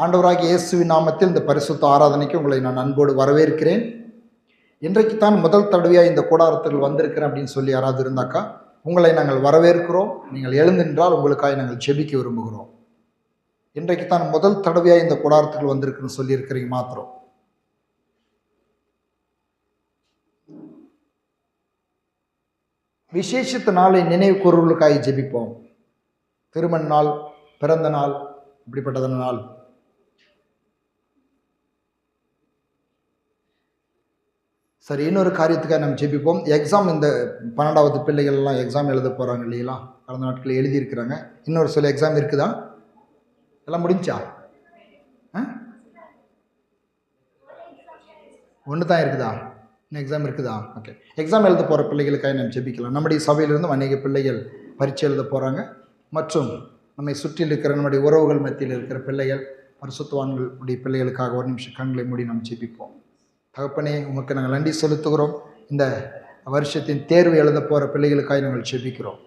ஆண்டவராகிய இயேசுவின் நாமத்தில் இந்த பரிசுத்த ஆராதனைக்கு உங்களை நான் அன்போடு வரவேற்கிறேன். இன்றைக்கு தான் முதல் தடவையாக இந்த கூடாரத்தில் வந்திருக்கிறேன் அப்படின்னு சொல்லி யாராவது இருந்தாக்கா உங்களை நாங்கள் வரவேற்கிறோம். நீங்கள் எழுந்தின்றால் உங்களுக்காக நாங்கள் ஜெபிக்க விரும்புகிறோம். இன்றைக்கு தான் முதல் தடவையாக இந்த கூடாரத்துக்கு வந்திருக்குன்னு சொல்லியிருக்கிறீங்க மாத்திரம். விசேஷத்த நாளை நினைவு கூறுவதற்காக ஜெபிப்போம். திருமண நாள், பிறந்த நாள், இப்படிப்பட்டதான நாள். சரி, இன்னொரு காரியத்துக்காக நம்ம ஜெபிப்போம். எக்ஸாம், இந்த 12வது பிள்ளைகள் எல்லாம் எக்ஸாம் எழுத போகிறாங்க இல்லைங்களா? கடந்த நாட்களில் எழுதியிருக்கிறாங்க. இன்னொரு சில எக்ஸாம் இருக்குதா? எல்லாம் முடிஞ்சா? ஒன்று தான் இருக்குதா? இன்னும் எக்ஸாம் இருக்குதா? ஓகே, எக்ஸாம் எழுத போகிற பிள்ளைகளுக்காக நம்ம ஜெபிக்கலாம். நம்முடைய சபையிலிருந்து அநேக பிள்ளைகள் பரீட்சை எழுத போகிறாங்க. மற்றும் நம்மை சுற்றில் இருக்கிற நம்முடைய உறவுகள் மத்தியில் இருக்கிற பிள்ளைகள், பரிசுத்தவான்களுடைய பிள்ளைகளுக்காக ஒரு நிமிஷம் கண்களை மூடி நம்ம ஜெபிப்போம். தகப்பனே, உமக்கு நாங்கள் நன்றி செலுத்துகிறோம். இந்த வருஷத்தின் தேர்வு எழுத போகிற பிள்ளைகளுக்காக நாங்கள் ஜெபிக்கிறோம்.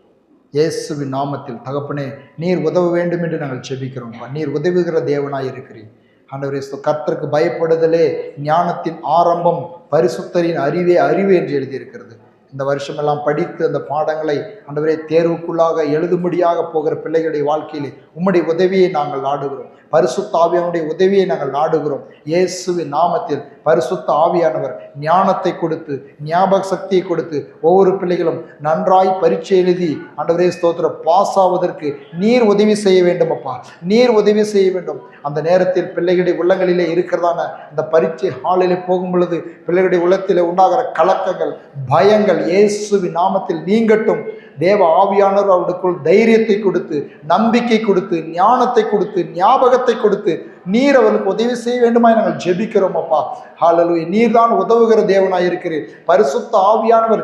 இயேசுவின் நாமத்தில் தகப்பனே, நீர் உதவ வேண்டும் என்று நாங்கள் ஜெபிக்கிறோம். நீர் உதவுகிற தேவனாய் இருக்கிறீர். ஆண்டவரே, கர்த்தருக்கு பயப்படுதலே ஞானத்தின் ஆரம்பம், பரிசுத்தரின் அறிவே அறிவு என்று எழுதியிருக்கிறது. இந்த வருஷமெல்லாம் படித்து அந்த பாடங்களை ஆண்டவரே தேர்வுக்குள்ளாக எழுதும்படியாக போகிற பிள்ளைகளுடைய வாழ்க்கையிலே உம்முடைய உதவியை நாங்கள் நாடுகிறோம். பரிசுத்த ஆவியானுடைய உதவியை நாங்கள் நாடுகிறோம். இயேசுவின் நாமத்தில் பரிசுத்த ஆவியானவர் ஞானத்தை கொடுத்து, ஞாபக சக்தியை கொடுத்து, ஒவ்வொரு பிள்ளைகளும் நன்றாய் பரீட்சை எழுதி ஆண்டவரே ஸ்தோத்திர பாஸ் ஆவதற்கு நீர் உதவி செய்ய வேண்டும். அப்பா, நீர் உதவி செய்ய வேண்டும். அந்த நேரத்தில் பிள்ளைகளுடைய உள்ளங்களிலே இருக்கிறதான அந்த பரீட்சை ஹாலிலே போகும் பொழுது பிள்ளைகளுடைய உள்ளத்திலே உண்டாகிற கலக்கங்கள், பயங்கள் இயேசுவின் நாமத்தில் நீங்கட்டும். தேவ ஆவியானவர் அவர்களுக்குள் தைரியத்தை கொடுத்து, நம்பிக்கை கொடுத்து, ஞானத்தை கொடுத்து, ஞாபகத்தை கொடுத்து நீர் அவர்களுக்கு உதவி செய்ய வேண்டுமாய் நாங்கள் ஜெபிக்கிறோம். அப்பா, ஹல்லேலூயா. நீர் தான் உதவுகிற தேவனாய் இருக்கிறீர். பரிசுத்த ஆவியானவர்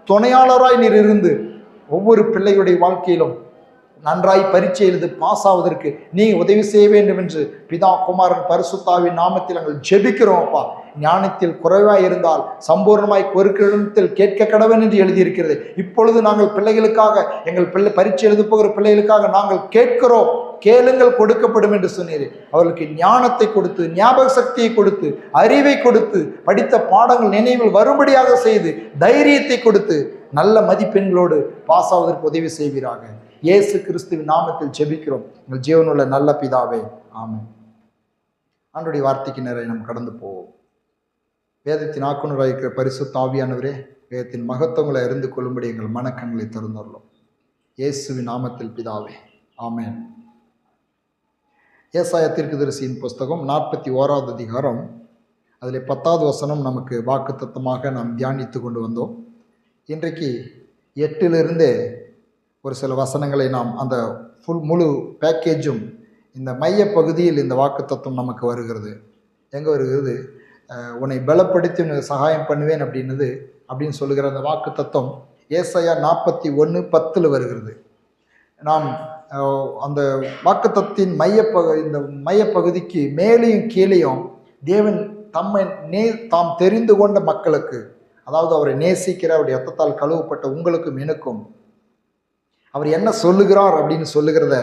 துணையாளராய் நீர் இருந்து ஒவ்வொரு பிள்ளைகளுடைய வாழ்க்கையிலும் நன்றாய் பரீட்சை எழுது பாஸ் ஆவதற்கு நீங்கள் உதவி செய்ய வேண்டும் என்று பிதா, குமாரன், பரிசுத்தாவின் நாமத்தில் நாங்கள் ஜெபிக்கிறோம். அப்பா, ஞானத்தில் குறைவாய் இருந்தால் சம்பூர்ணமாய் பொறுக்கிடத்தில் கேட்க கடவன் என்று எழுதியிருக்கிறது. இப்பொழுது நாங்கள் பிள்ளைகளுக்காக, எங்கள் பரீட்சை எழுத போகிற பிள்ளைகளுக்காக நாங்கள் கேட்கிறோம். கேளுங்கள், கொடுக்கப்படும் என்று சொன்னீர். அவர்களுக்கு ஞானத்தை கொடுத்து, ஞாபக சக்தியை கொடுத்து, அறிவை கொடுத்து, படித்த பாடங்கள் நினைவில் வரும்படியாக செய்து, தைரியத்தை கொடுத்து நல்ல மதிப்பெண்களோடு பாஸ் ஆவதற்கு உதவி செய்வீராக. இயேசு கிறிஸ்துவின் நாமத்தில் ஜெபிக்கிறோம் எங்கள் ஜீவனுள்ள நல்ல பிதாவே, ஆமென். ஆண்டவருடைய வார்த்தைக்கு நிறைய நாம் கடந்து போவோம். வேதத்தின் ஆக்குனராக இருக்கிற பரிசுத்த ஆவியானவரே, வேதத்தின் மகத்துவங்களை அறிந்து கொள்ளும்படி எங்கள் மனக்கண்களை திறந்துள்ளோம். இயேசுவின் நாமத்தில் பிதாவே, ஆமென். ஏசாயா தீர்க்கதரிசியின் புஸ்தகம் 41வது அதிகாரம், அதில் 10வது வசனம் நமக்கு வாக்குத்தத்தமாக நாம் தியானித்து கொண்டு வந்தோம். இன்றைக்கு 8லிருந்தே ஒரு சில வசனங்களை நாம் அந்த முழு பேக்கேஜும் இந்த மைய பகுதியில் இந்த வாக்குத்தத்தம் நமக்கு வருகிறது. எங்கே வருகிறது? உன்னை பலப்படுத்தி உனக்கு சகாயம் பண்ணுவேன் அப்படின்னு சொல்லுகிற அந்த வாக்குத்தத்தம் ஏசாயா 41:10 வருகிறது. நாம் அந்த வாக்குத்தத்தின் இந்த மையப்பகுதிக்கு மேலேயும் கீழேயும் தேவன் தாம் தெரிந்து கொண்ட மக்களுக்கு, அதாவது அவரை நேசிக்கிற, அவருடைய இரத்தத்தால் கழுவப்பட்ட உங்களுக்கும் எனக்கும் அவர் என்ன சொல்லுகிறார் அப்படின்னு சொல்லுகிறத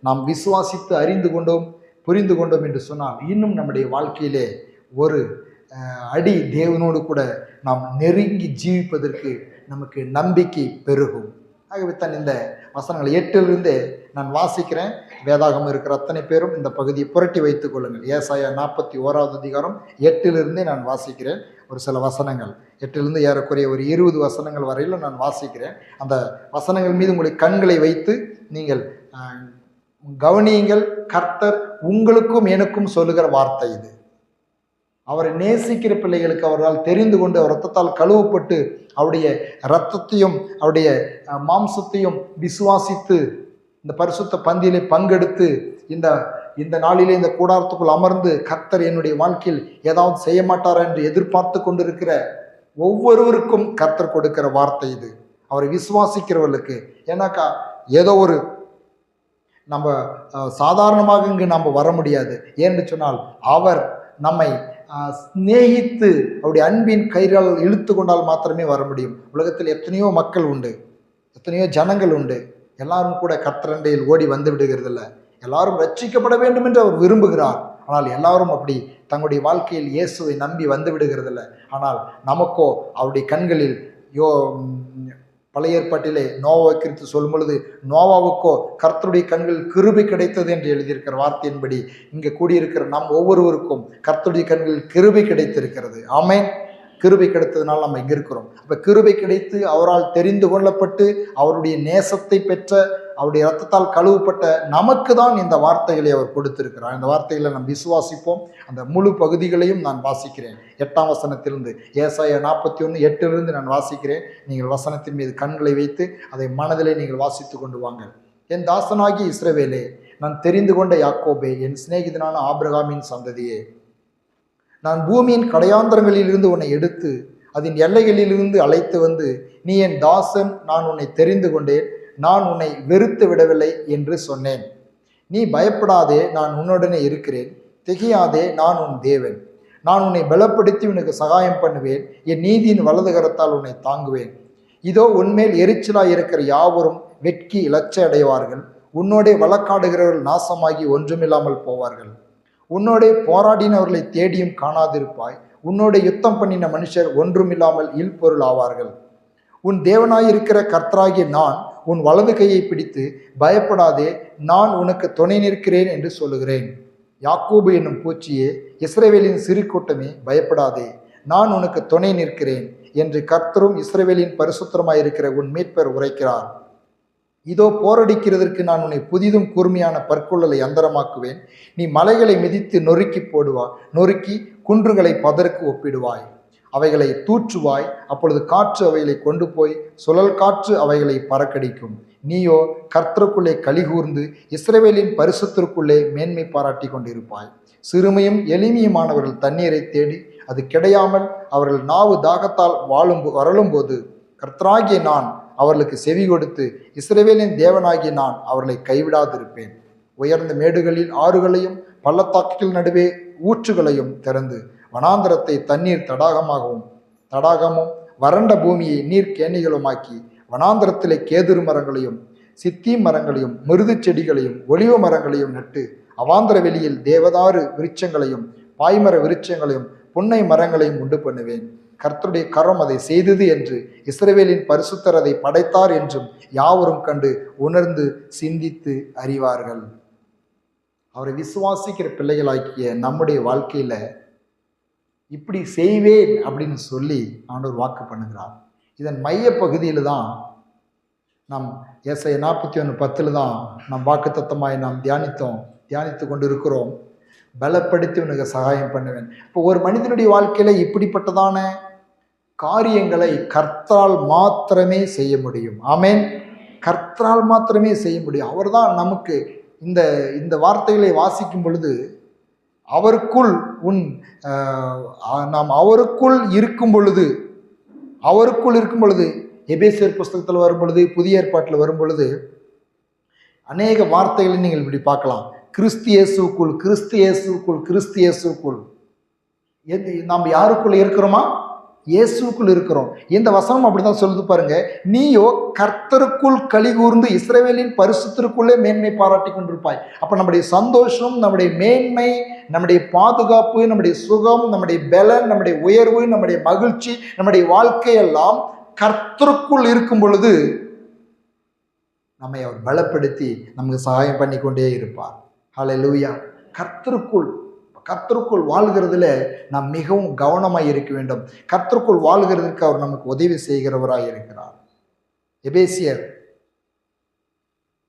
நாம் விசுவாசித்து அறிந்து கொண்டோம், புரிந்து கொண்டோம் என்று சொன்னால் இன்னும் நம்முடைய வாழ்க்கையிலே ஒரு அடி தேவனோடு கூட நாம் நெருங்கி ஜீவிப்பதற்கு நமக்கு நம்பிக்கை பெருகும். ஆகவே தான் இந்த வசனங்கள் 8லிருந்தே நான் வாசிக்கிறேன். வேதாகம் இருக்கிற அத்தனை பேரும் இந்த பகுதியை புரட்டி வைத்துக் கொள்ளுங்கள். ஏசாயா 41வது அதிகாரம் 8லிருந்தே நான் வாசிக்கிறேன். ஒரு சில வசனங்கள் 8லிருந்து ஏறக்குறைய ஒரு 20 வசனங்கள் வரையிலும் நான் வாசிக்கிறேன். அந்த வசனங்கள் மீது உங்களுடைய கண்களை வைத்து நீங்கள் கவனியுங்கள். கர்த்தர் உங்களுக்கும் எனக்கும் சொல்லுகிற வார்த்தை இது. அவரை நேசிக்கிற பிள்ளைகளுக்கு அவரால் தெரிந்து கொண்டு, அவர் இரத்தத்தால் கழுவப்பட்டு அவருடைய இரத்தத்தையும் அவருடைய மாம்சத்தையும் விசுவாசித்து இந்த பரிசுத்த பந்தியிலே பங்கெடுத்து இந்த நாளிலே இந்த கூடாரத்துக்குள் அமர்ந்து கர்த்தர் என்னுடைய வாழ்க்கையில் ஏதாவது செய்ய மாட்டாரா என்று எதிர்பார்த்து கொண்டிருக்கிற ஒவ்வொருவருக்கும் கர்த்தர் கொடுக்கிற வார்த்தை இது. அவரை விசுவாசிக்கிறவர்களுக்கு. ஏன்னாக்கா ஏதோ ஒரு நம்ம சாதாரணமாக இங்கு நம்ம வர முடியாது. ஏன்னு சொன்னால் அவர் நம்மை சிநேகித்து அவருடைய அன்பின் கயிறால் இழுத்து கொண்டால் மாத்திரமே வர முடியும். உலகத்தில் எத்தனையோ மக்கள் உண்டு, எத்தனையோ ஜனங்கள் உண்டு. எல்லாரும் கூட கர்த்தரண்டையில் ஓடி வந்து விடுகிறதில்ல. எல்லாரும் ரட்சிக்கப்பட வேண்டும் என்று அவர் விரும்புகிறார். ஆனால் எல்லாரும் அப்படி தங்களுடைய வாழ்க்கையில் இயேசுவை நம்பி வந்து விடுகிறதில்ல. ஆனால் நமக்கோ அவருடைய கண்களில் பழைய ஏற்பாட்டிலே நோவாவை குறித்து சொல்லும் பொழுது நோவாவுக்கோ கர்த்தருடைய கண்களில் கிருபை கிடைத்தது என்று எழுதியிருக்கிற வார்த்தையின்படி இங்கே கூடியிருக்கிற நம் ஒவ்வொருவருக்கும் கர்த்தருடைய கண்களில் கிருபை கிடைத்திருக்கிறது. ஆமென். கிருபை கிடைத்ததுனால நம்ம இங்கே இருக்கிறோம். அப்போ கிருபை கிடைத்து அவரால் தெரிந்து கொள்ளப்பட்டு அவருடைய நேசத்தை பெற்ற அவருடைய இரத்தத்தால் கழுவப்பட்ட நமக்கு தான் இந்த வார்த்தைகளை அவர் கொடுத்திருக்கிறார். இந்த வார்த்தைகளை நாம் விசுவாசிப்போம். அந்த முழு பகுதிகளையும் நான் வாசிக்கிறேன். 8ஆம் வசனத்திலிருந்து, ஏசாயா 41:8 நான் வாசிக்கிறேன். நீங்கள் வசனத்தின் மீது கண்களை வைத்து அதை மனதிலே நீங்கள் வாசித்து கொண்டு வாங்க. என் தாசனாகி இஸ்ரவேலே, நான் தெரிந்து கொண்ட யாக்கோபே, என் சிநேகிதனான ஆபிரகாமின் சந்ததியே, நான் பூமியின் கடையாந்தரங்களிலிருந்து உன்னை எடுத்து அதன் எல்லைகளிலிருந்து அழைத்து வந்து, நீ என் தாசன், நான் உன்னை தெரிந்து கொண்டேன், நான் உன்னை வெறுத்து விடவில்லை என்று சொன்னேன். நீ பயப்படாதே, நான் உன்னுடனே இருக்கிறேன், திகையாதே, நான் உன் தேவன். நான் உன்னை பலப்படுத்தி உனக்கு சகாயம் பண்ணுவேன், என் நீதியின் வலது கரத்தால் உன்னை தாங்குவேன். இதோ உன்மேல் எரிச்சலாய் இருக்கிற யாவரும் வெட்கி இலச்சை அடைவார்கள், உன்னோடே வழக்காடுகிறவர்கள் நாசமாகி ஒன்றுமில்லாமல் போவார்கள். உன்னோடே போராடினவர்களை தேடியும் காணாதிருப்பாய், உன்னோட யுத்தம் பண்ணின மனுஷர் ஒன்றுமில்லாமல் இல்பொருள் ஆவார்கள். உன் தேவனாயிருக்கிற கர்த்தராகிய நான் உன் வலது கையை பிடித்து பயப்படாதே, நான் உனக்கு துணை நிற்கிறேன் என்று சொல்லுகிறேன். யாக்கோபு என்னும் பூச்சியே, இஸ்ரவேலின் சிறு கூட்டமே, பயப்படாதே, நான் உனக்கு துணை நிற்கிறேன் என்று கர்த்தரும் இஸ்ரவேலின் பரிசுத்தருமாயிருக்கிற உன் மீட்பர் உரைக்கிறார். இதோ போரடிக்கிறதற்கு நான் உன்னை புதிதும் கூர்மையான பற்கொள்ளலை அந்தரமாக்குவேன். நீ மலைகளை மிதித்து நொறுக்கி குன்றுகளை பதருக்கு ஒப்பிடுவாய். அவைகளை தூற்றுவாய், அப்பொழுது காற்று அவைகளை கொண்டு போய் சுழல் காற்று அவைகளை பறக்கடிக்கும். நீயோ கர்த்தருக்குள்ளே கலிகூர்ந்து இஸ்ரவேலின் பரிசுத்திற்குள்ளே மேன்மை பாராட்டி கொண்டிருப்பாய். சிறுமையும் எளிமையுமானவர்கள் தண்ணீரை தேடி அது கிடையாமல் அவர்கள் நாவு தாகத்தால் வரலும்போது கர்த்தராகிய நான் அவர்களுக்கு செவி கொடுத்து இஸ்ரவேலின் தேவனாகிய நான் அவர்களை கைவிடாதிருப்பேன். உயர்ந்த மேடுகளில் ஆறுகளையும் பள்ளத்தாக்குகள் நடுவே ஊற்றுகளையும் திறந்து வனாந்தரத்தை தண்ணீர் தடாகமும் வறண்ட பூமியை நீர்க்கேணிகளுமாக்கி வனாந்தரத்திலே கேதுரு மரங்களையும் சித்தி மரங்களையும் மிருது செடிகளையும் ஒலிவ மரங்களையும் நட்டு அவாந்தர வெளியில் தேவதாரு விருட்சங்களையும் பாய்மர விருட்சங்களையும் புன்னை மரங்களையும் உண்டு பண்ணுவேன். கர்த்தருடைய கரம் அதை செய்தது என்று இஸ்ரவேலின் பரிசுத்தர் அதை படைத்தார் என்றும் யாவரும் கண்டு உணர்ந்து சிந்தித்து அறிவார்கள். அவரை விசுவாசிக்கிற பிள்ளைகளாக்கிய நம்முடைய வாழ்க்கையில இப்படி செய்வேன் அப்படின்னு சொல்லி ஆண்டவர் வாக்கு பண்ணுகிறார். இதன் மைய பகுதியில் தான் நாம் ஏசாயா 41:10 தான் நாம் வாக்குத்தத்தமாய் நாம் தியானித்து கொண்டு இருக்கிறோம். பலப்படுத்தி உனக்கு சகாயம் பண்ணுவேன். இப்போ ஒரு மனிதனுடைய வாழ்க்கையில இப்படிப்பட்டதான காரியங்களை கர்த்தரால் மாத்திரமே செய்ய முடியும். ஆமென். கர்த்தரால் மாத்திரமே செய்ய முடியும். அவர்தான் நமக்கு இந்த வார்த்தைகளை வாசிக்கும் பொழுது நாம் அவருக்குள் இருக்கும் பொழுது எபேசியர் புஸ்தகத்தில் வரும் பொழுது, புதிய ஏற்பாட்டில் வரும் பொழுது அநேக வார்த்தைகளை நீங்கள் இப்படி பார்க்கலாம். கிறிஸ்து இயேசுக்குள் நாம் யாருக்குள்ள இருக்கிறோமா? இயேசுக்குள் இருக்கிறோம். இந்த வசனம் அப்படிதான் சொல்லுது பாருங்க. நீயோ கர்த்தருக்குள் கலிகூர்ந்து இஸ்ரவேலின் பரிசுத்திற்குள்ளே மேன்மை பாராட்டி கொண்டிருப்பாய். அப்ப நம்முடைய சந்தோஷம், நம்முடைய மேன்மை, நம்முடைய பாதுகாப்பு, நம்முடைய சுகம், நம்முடைய பலன், நம்முடைய உயர்வு, நம்முடைய மகிழ்ச்சி, நம்முடைய வாழ்க்கையெல்லாம் கர்த்தருக்குள் இருக்கும் பொழுது நம்மை அவர் பலப்படுத்தி நமக்கு சகாயம் பண்ணி கொண்டே இருப்பார். ஹல்லேலூயா. கர்த்தருக்குள் வாழ்கிறதுல நாம் மிகவும் கவனமாய் இருக்க வேண்டும். கர்த்தருக்குள் வாழ்கிறதுக்கு அவர் நமக்கு உதவி செய்கிறவராய் இருக்கிறார். எபேசியர்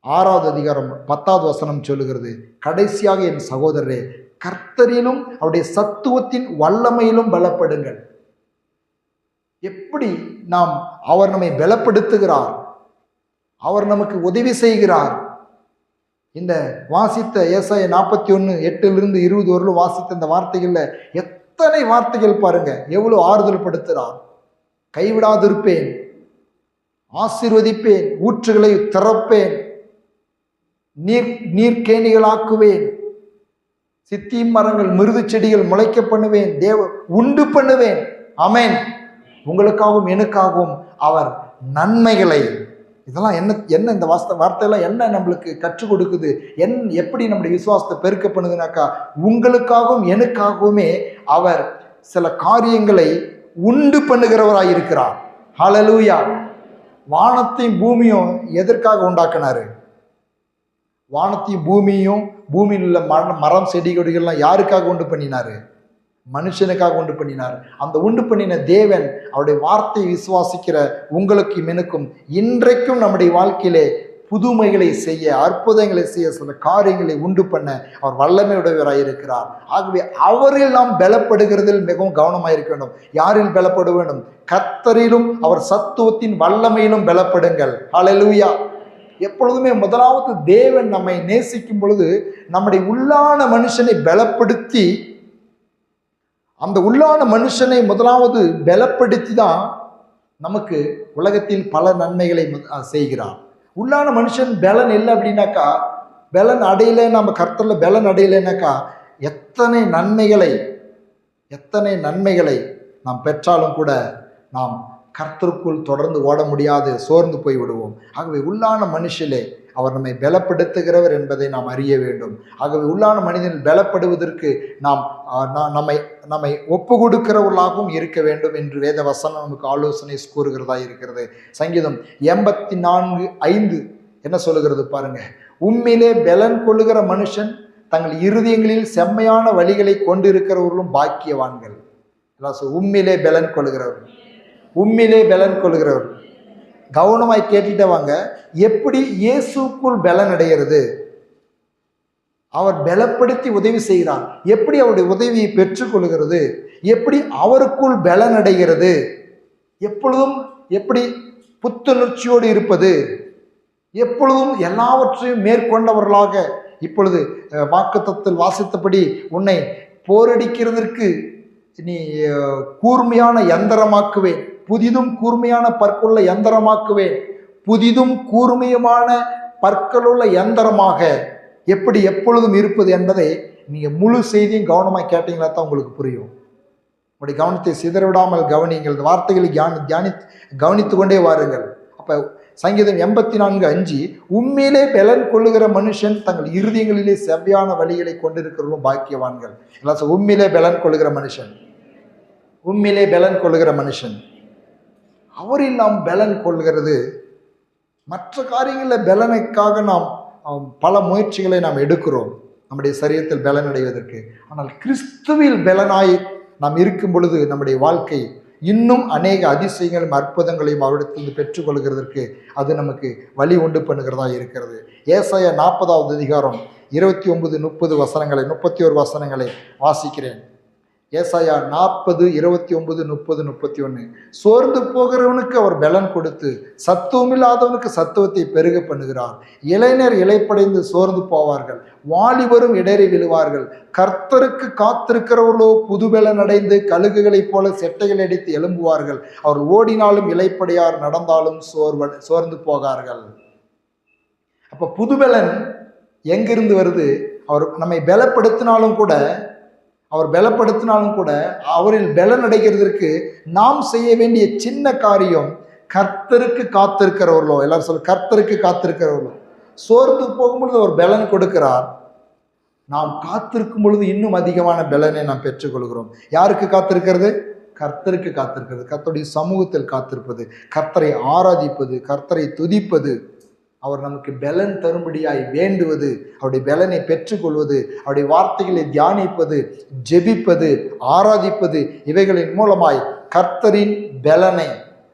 6வது அதிகாரம் 10வது வசனம் சொல்லுகிறது, கடைசியாக என் சகோதரரே, கர்த்தரிலும் அவருடைய சத்துவத்தின் வல்லமையிலும் பலப்படுங்கள். எப்படி அவர் நம்மை பலப்படுத்துகிறார், அவர் நமக்கு உதவி செய்கிறார். இந்த வாசித்த ஏசாயா 41:8-20 வரலும் வாசித்த இந்த வார்த்தைகள்ல எத்தனை வார்த்தைகள் பாருங்க, எவ்வளவு ஆறுதல் படுத்துகிறார். கைவிடாதிருப்பேன், ஆசீர்வதிப்பேன், ஊற்றுகளை திறப்பேன், நீர்க்கேணிகளாக்குவேன், சித்தி மரங்கள் மிருது செடிகள் முளைக்க பண்ணுவேன், உண்டு பண்ணுவேன். ஆமென். உங்களுக்காகவும் எனக்காகவும் அவர் நன்மைகளை இதெல்லாம் என்ன என்ன இந்த வார்த்தையெல்லாம் என்ன நம்மளுக்கு கற்றுக் கொடுக்குது, எப்படி நம்முடைய விசுவாசத்தை பெருக்க பண்ணுதுனாக்கா, உங்களுக்காகவும் எனக்காகவுமே அவர் சில காரியங்களை உண்டு பண்ணுகிறவராய் இருக்கிறார். ஹல்லேலூயா. வானத்தையும் பூமியும் எதற்காக உண்டாக்குனாரு? வானத்தையும் பூமியும் பூமியில் உள்ள மரம் செடி கொடிகள்லாம் யாருக்காக உண்டு பண்ணினாரு? மனுஷனுக்காக உண்டு பண்ணினார். அந்த உண்டு பண்ணின தேவன் அவருடைய வார்த்தையை விசுவாசிக்கிற உங்களுக்கும் எனக்கும் இன்றைக்கும் நம்முடைய வாழ்க்கையிலே புதுமைகளை செய்ய, அற்புதங்களை செய்ய, சில காரியங்களை உண்டு பண்ண அவர் வல்லமையுடையவராய் இருக்கிறார். ஆகவே அவரில் நாம் பலப்படுகிறதில் மிகவும் கவனமாக இருக்க வேண்டும். யாரில் பலப்பட வேண்டும்? கர்த்தரிலும் அவர் சத்துவத்தின் வல்லமையிலும் பலப்படுங்கள். ஹல்லேலூயா. எப்பொழுதுமே முதலாவது தேவன் நம்மை நேசிக்கும் பொழுது நம்முடைய உள்ளான மனுஷனை பலப்படுத்தி, அந்த உள்ளான மனுஷனை முதலாவது பலப்படுத்தி தான் நமக்கு உலகத்தில் பல நன்மைகளை செய்கிறார். உள்ளான மனுஷன் பலன் இல்லை அப்படின்னாக்கா, பலன் அடையலை, நம்ம கர்த்தரில் பலன் அடையலைனாக்கா எத்தனை நன்மைகளை நாம் பெற்றாலும் கூட நாம் கர்த்தருக்குள் தொடர்ந்து ஓட முடியாது, சோர்ந்து போய் விடுவோம். ஆகவே உள்ளான மனுஷிலே அவர் நம்மை பலப்படுத்துகிறவர் என்பதை நாம் அறிய வேண்டும். ஆகவே உள்ளான மனிதன் பலப்படுவதற்கு நாம் நம்மை ஒப்பு கொடுக்கிறவர்களாகவும் இருக்க வேண்டும் என்று வேத வசனம் நமக்கு ஆலோசனை கூறுகிறதா இருக்கிறது. சங்கீதம் 84:5 என்ன சொல்லுகிறது பாருங்க. உம்மிலே பலன் கொள்ளுகிற மனுஷன் தங்கள் இருதயங்களில் செம்மையான வழிகளை கொண்டிருக்கிறவர்களும் பாக்கியவான்கள். உம்மிலே பலன் கொள்ளுகிறவர், உம்மிலே பலன் கொள்ளுகிறவர். கவனமாய் கேட்டுட்டு வாங்க. எப்படி இயேசுக்குள் பலன் அடைகிறது? அவர் பலப்படுத்தி உதவி செய்கிறார். எப்படி அவருடைய உதவியை பெற்றுக்கொள்கிறது? எப்படி அவருக்குள் பலன் அடைகிறது? எப்பொழுதும் எப்படி புத்துணர்ச்சியோடு இருப்பது? எப்பொழுதும் எல்லாவற்றையும் மேற்கொண்டவர்களாக. இப்பொழுது வாக்குத்தத்தத்தில் வாசித்தபடி உன்னை போரடிக்கிறதற்கு நீ கூர்மையான யந்திரமாக்குவேன், புதிதும் கூர்மையான பற்களுள்ள யந்திரமாக்குவேன், புதிதும் கூர்மையமான பற்களுள்ள யந்திரமாக எப்படி எப்பொழுதும் இருப்பது என்பதை நீங்கள் முழு செய்தியும் கவனமாக கேட்டீங்களா தான் உங்களுக்கு புரியும். உங்களுடைய கவனத்தை சிதறவிடாமல் கவனிங்கள். இந்த வார்த்தைகளை கவனித்து கொண்டே வாருங்கள். அப்போ சங்கீதம் 84:5 உண்மையிலே பலன் கொள்ளுகிற மனுஷன் தங்கள் இருதயங்களிலே செவ்வையான வழிகளை கொண்டிருக்கிறவர்களும் பாக்கியவான்கள். எல்லாம் உண்மையிலே பலன் கொள்ளுகிற மனுஷன், உண்மையிலே பலன் கொள்ளுகிற மனுஷன். அவரில் நாம் பலன் கொள்கிறது. மற்ற காரியங்களில் பலனுக்காக நாம் பல முயற்சிகளை நாம் எடுக்கிறோம் நம்முடைய சரீரத்தில் பலன் அடைவதற்கு. ஆனால் கிறிஸ்துவில் பலனாய் நாம் இருக்கும் பொழுது நம்முடைய வாழ்க்கை இன்னும் அநேக அதிசயங்களும் அற்புதங்களையும் அவரிடத்திலிருந்து பெற்றுக்கொள்கிறதற்கு அது நமக்கு வழி உண்டு பண்ணுகிறதா இருக்கிறது. ஏசாயா 40வது அதிகாரம் 29, 30 வசனங்களை 31 வசனங்களை வாசிக்கிறேன். ஏசாயா 40, 29, 30, 31. சோர்ந்து போகிறவனுக்கு அவர் பலன் கொடுத்து சத்துவமில்லாதவனுக்கு சத்துவத்தை பெருக பண்ணுகிறார். இளைஞர் இளைப்படைந்து சோர்ந்து போவார்கள், வாலிபரும் இடறி விழுவார்கள். கர்த்தருக்கு காத்திருக்கிறவர்களோ புதுபலன் அடைந்து கழுகுகளைப் போல செட்டைகள் அடித்து எழும்புவார்கள். அவர் ஓடினாலும் இளைப்படையார், நடந்தாலும் சோர்ந்து போகார்கள். அப்ப புதுபலன் எங்கிருந்து வருது? அவர் நம்மை பலப்படுத்தினாலும் கூட அவரில் பலன் அடைகிறதற்கு நாம் செய்ய வேண்டிய சின்ன காரியம் கர்த்தருக்கு காத்திருக்கிறவர்களோ. எல்லாரும் சொல்ல, கர்த்தருக்கு காத்திருக்கிறவர்களோ. சோர்ந்து போகும்பொழுது அவர் பலன் கொடுக்கிறார். நாம் காத்திருக்கும் பொழுது இன்னும் அதிகமான பலனை நாம் பெற்றுக்கொள்கிறோம். யாருக்கு காத்திருக்கிறது? கர்த்தருக்கு காத்திருக்கிறது. கர்த்தருடைய சமூகத்தில் காத்திருப்பது, கர்த்தரை ஆராதிப்பது, கர்த்தரை துதிப்பது, அவர் நமக்கு பலன் தரும்படியாய் வேண்டுவது, அவருடைய பலனை பெற்றுக்கொள்வது, அவருடைய வார்த்தைகளை தியானிப்பது, ஜெபிப்பது, ஆராதிப்பது, இவைகளின் மூலமாய் கர்த்தரின் பலனை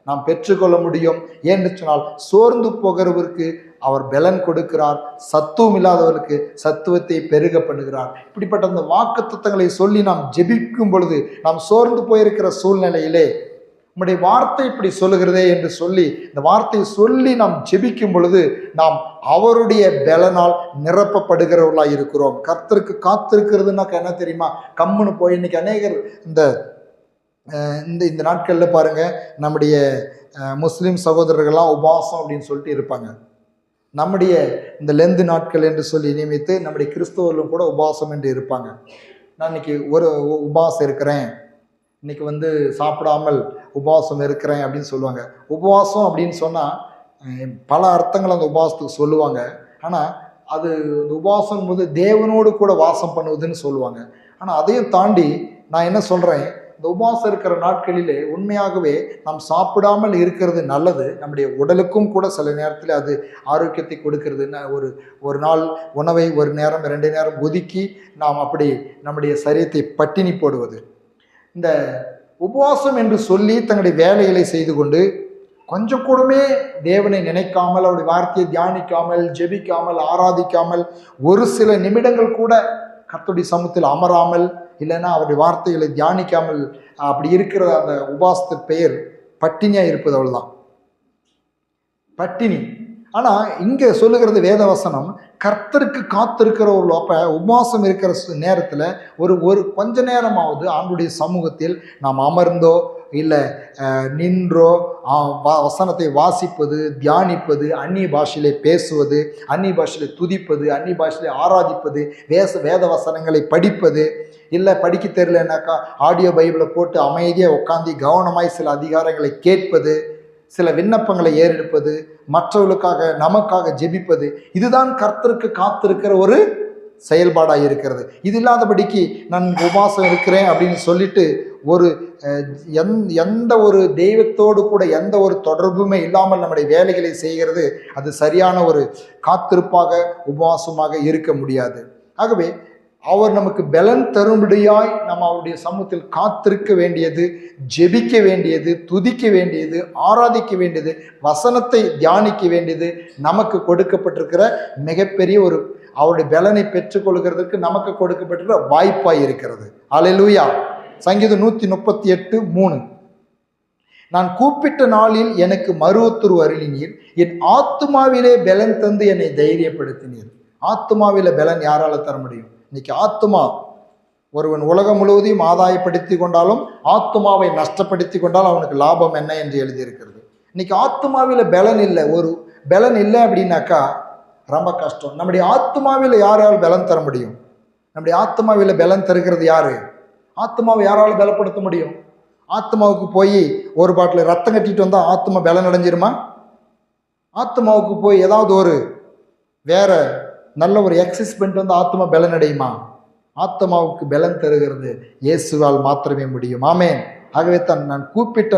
நாம் பெற்றுக்கொள்ள முடியும். ஏன்னு சொன்னால் சோர்ந்து போகிறவருக்கு அவர் பலன் கொடுக்கிறார், சத்துவம் இல்லாதவருக்கு சத்துவத்தை பெருக பண்ணுகிறார். இப்படிப்பட்ட அந்த வாக்குத்தத்தங்களை சொல்லி நாம் ஜெபிக்கும் பொழுது, நாம் சோர்ந்து போயிருக்கிற சூழ்நிலையிலே நம்முடைய வார்த்தை இப்படி சொல்லுகிறதே என்று சொல்லி இந்த வார்த்தையை சொல்லி நாம் ஜெபிக்கும் பொழுது நாம் அவருடைய பலனால் நிரப்பப்படுகிறவர்களாக இருக்கிறோம். கர்த்தருக்கு காத்திருக்கிறதுனாக்க என்ன தெரியுமா? கம்முன்னு போய் இன்னைக்கு அநேகர் இந்த நாட்களில் பாருங்க, நம்முடைய முஸ்லீம் சகோதரர்கள்லாம் உபாசம் அப்படின்னு சொல்லிட்டு இருப்பாங்க. நம்முடைய இந்த லெந்து நாட்கள் என்று சொல்லி நியமித்து நம்முடைய கிறிஸ்தவர்களும் கூட உபாசம் என்று இருப்பாங்க. நான் இன்னைக்கு ஒரு உபாசம் இருக்கிறேன், இன்னைக்கு சாப்பிடாமல் உபவாசம் இருக்கிறேன் அப்படின்னு சொல்லுவாங்க. உபவாசம் அப்படின்னு சொன்னால் பல அர்த்தங்கள் அந்த உபவாசத்துக்கு சொல்லுவாங்க. ஆனால் அது அந்த உபவாசம் போது தேவனோடு கூட வாசம் பண்ணுவதுன்னு சொல்லுவாங்க. ஆனால் அதையும் தாண்டி நான் என்ன சொல்கிறேன், இந்த உபவாசம் இருக்கிற நாட்களிலே உண்மையாகவே நாம் சாப்பிடாமல் இருக்கிறது நல்லது. நம்முடைய உடலுக்கும் கூட சில நேரத்தில் அது ஆரோக்கியத்தை கொடுக்கறதுன்னு ஒரு நாள் உணவை ஒரு நேரம் 2 நேரம் ஒதுக்கி நாம் அப்படி நம்முடைய சரீரத்தை பட்டினி போடுவது. இந்த உபவாசம் என்று சொல்லி தங்களுடைய வேலைகளை செய்து கொண்டு கொஞ்சம் கூடமே தேவனை நினைக்காமல், அவருடைய வார்த்தையை தியானிக்காமல், ஜெபிக்காமல், ஆராதிக்காமல், ஒரு சில நிமிடங்கள் கூட கர்த்தருடைய சமூகத்தில் அமராமல், இல்லைன்னா அவருடைய வார்த்தைகளை தியானிக்காமல் அப்படி இருக்கிற அந்த உபவாசத்தின் பெயர் பட்டினியாக இருப்பது. அவ்வளோதான், பட்டினி. ஆனால் இங்கே சொல்லுகிறது வேதவசனம், கர்த்தருக்கு காத்திருக்கிறவர்களோ, அப்போ உபவாசம் இருக்கிற நேரத்தில் ஒரு கொஞ்ச நேரமாவது ஆண்டுடைய சமூகத்தில் நாம் அமர்ந்தோ இல்லை நின்றோ வசனத்தை வாசிப்பது, தியானிப்பது, அந்நிய பாஷையிலே பேசுவது, அந்நிய பாஷையிலே துதிப்பது, அந்நிய பாஷையிலே ஆராதிப்பது, வேத வசனங்களை படிப்பது, இல்லை படிக்க தெரியலனாக்கா ஆடியோ பைபிளை போட்டு அமைதியாக உட்காந்து கவனமாய் சில அதிகாரங்களை கேட்பது, சில விண்ணப்பங்களை ஏறெடுப்பது, மற்றவர்களுக்காக நமக்காக ஜெபிப்பது, இதுதான் கர்த்தருக்கு காத்திருக்கிற ஒரு செயல்பாடாக இருக்கிறது. இது இல்லாதபடிக்கு நான் உபவாசம் இருக்கிறேன் அப்படின்னு சொல்லிட்டு எந்த ஒரு தெய்வத்தோடு கூட எந்த ஒரு தொடர்புமே இல்லாமல் நம்முடைய வேலைகளை செய்கிறது, அது சரியான ஒரு காத்திருப்பாக உபவாசமாக இருக்க முடியாது. ஆகவே அவர் நமக்கு பலன் தரும்படியாய் நம்ம அவருடைய சமூகத்தில் காத்திருக்க வேண்டியது, ஜெபிக்க வேண்டியது, துதிக்க வேண்டியது, ஆராதிக்க வேண்டியது, வசனத்தை தியானிக்க வேண்டியது நமக்கு கொடுக்கப்பட்டிருக்கிற மிகப்பெரிய ஒரு அவருடைய பலனை பெற்றுக்கொள்கிறதுக்கு நமக்கு கொடுக்கப்பட்டிருக்கிற வாய்ப்பாய் இருக்கிறது. அல்லேலூயா. சங்கீதம் 138:3, நான் கூப்பிட்ட நாளில் எனக்கு மறு உத்தரவு அருளினீர், என் ஆத்துமாவிலே பலன் தந்து என்னை தைரியப்படுத்தினீர். ஆத்துமாவில பலன் யாரால தர முடியும்? இன்னைக்கு ஆத்துமா, ஒருவன் உலகம் முழுவதையும் ஆதாயப்படுத்தி கொண்டாலும் ஆத்துமாவை நஷ்டப்படுத்தி கொண்டால் அவனுக்கு லாபம் என்ன என்று எழுதியிருக்கிறது. இன்னைக்கு ஆத்துமாவில பலன் இல்லை. ஒரு பலன் இல்லை அப்படின்னாக்கா ரொம்ப கஷ்டம். நம்முடைய ஆத்துமாவில் யாரால் பலன் தர முடியும்? நம்முடைய ஆத்துமாவில் பலன் தருகிறது யாரு? ஆத்மாவை யாரால் பலப்படுத்த முடியும்? ஆத்மாவுக்கு போய் ஒரு பாட்டில் ரத்தம் கட்டிட்டு வந்தால் ஆத்மா பலன் அடைஞ்சிருமா? ஆத்மாவுக்கு போய் ஏதாவது ஒரு வேற நல்ல ஒரு எக்ஸசைஸ் வந்து ஆத்மா பலன் அடையுமா? ஆத்மாவுக்கு பலன் தருகிறது இயேசுவால் மாத்திரமே முடியும். ஆமென். ஆகவே தான் நான் கூப்பிட்ட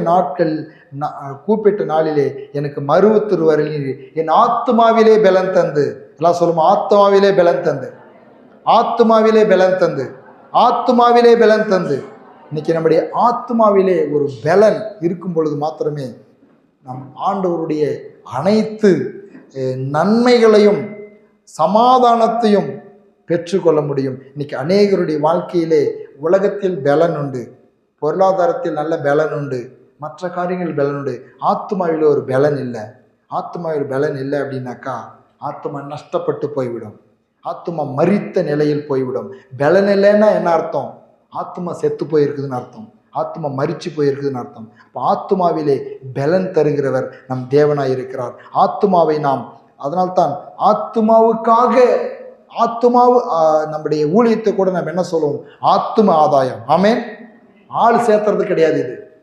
நாளிலே எனக்கு மறு உத்தரவு அருளினீர், என் ஆத்மாவிலே பலன் தந்து. எல்லாம் சொல்லுமா, ஆத்மாவிலே பலன் தந்து, ஆத்மாவிலே பலன் தந்து, ஆத்மாவிலே பலன் தந்து. இன்னைக்கு நம்முடைய ஆத்மாவிலே ஒரு பலன் இருக்கும் பொழுது மாத்திரமே நம் ஆண்டவருடைய அனைத்து நன்மைகளையும் சமாதானத்தையும் பெற்றுக்கொள்ள முடியும். இன்னைக்கு அநேகருடைய வாழ்க்கையிலே உலகத்தில் பலன் உண்டு, பொருளாதாரத்தில் நல்ல பலன் உண்டு, மற்ற காரியங்கள் பலன் உண்டு, ஆத்மாவில் ஒரு பலன் இல்லை. ஆத்மாவில் பலன் இல்லை அப்படின்னாக்கா ஆத்மா நஷ்டப்பட்டு போய்விடும், ஆத்மா மரித்த நிலையில் போய்விடும். பலன் இல்லைன்னா என்ன அர்த்தம்? ஆத்மா செத்து போயிருக்குதுன்னு அர்த்தம், ஆத்மா மரிச்சு போயிருக்குதுன்னு அர்த்தம். அப்போ ஆத்மாவிலே பலன் தருகிறவர் நம் தேவனாய் இருக்கிறார். ஆத்மாவை நாம், அதனால்தான் ஆத்மாவுக்காக நம்முடைய ஊழியத்தை கூட நம்ம என்ன சொல்லுவோம்? ஆத்ம ஆதாயம். ஆமென். ஆள் சேர்த்துறது கிடையாது.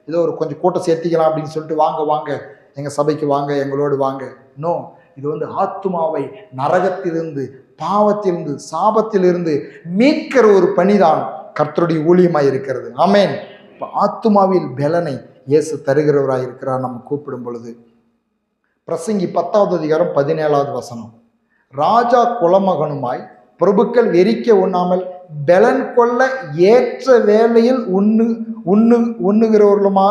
ஏதோ ஒரு கொஞ்சம் கூட்டம் சேர்த்திக்கலாம் அப்படின்னு சொல்லிட்டு வாங்க எங்கள் சபைக்கு வாங்க, எங்களோடு வாங்க. நோ, இது ஆத்மாவை நரகத்திலிருந்து, பாவத்திலிருந்து, சாபத்திலிருந்து மீட்கிற ஒரு பணிதான் கர்த்தருடைய ஊழியமாய் இருக்கிறது. ஆமென். இப்போ ஆத்மாவில் பலனை இயேசு தருகிறவராய் இருக்கிறார் நம்ம கூப்பிடும் பொழுது. பிரசங்கி 10:17 ராஜா குலமகனுமாய் பிரபுக்கள் வெறிக்க உண்ணாமல் பலன் கொள்ள ஏற்ற வேளையில் உண்ணுகிறவர்களுமா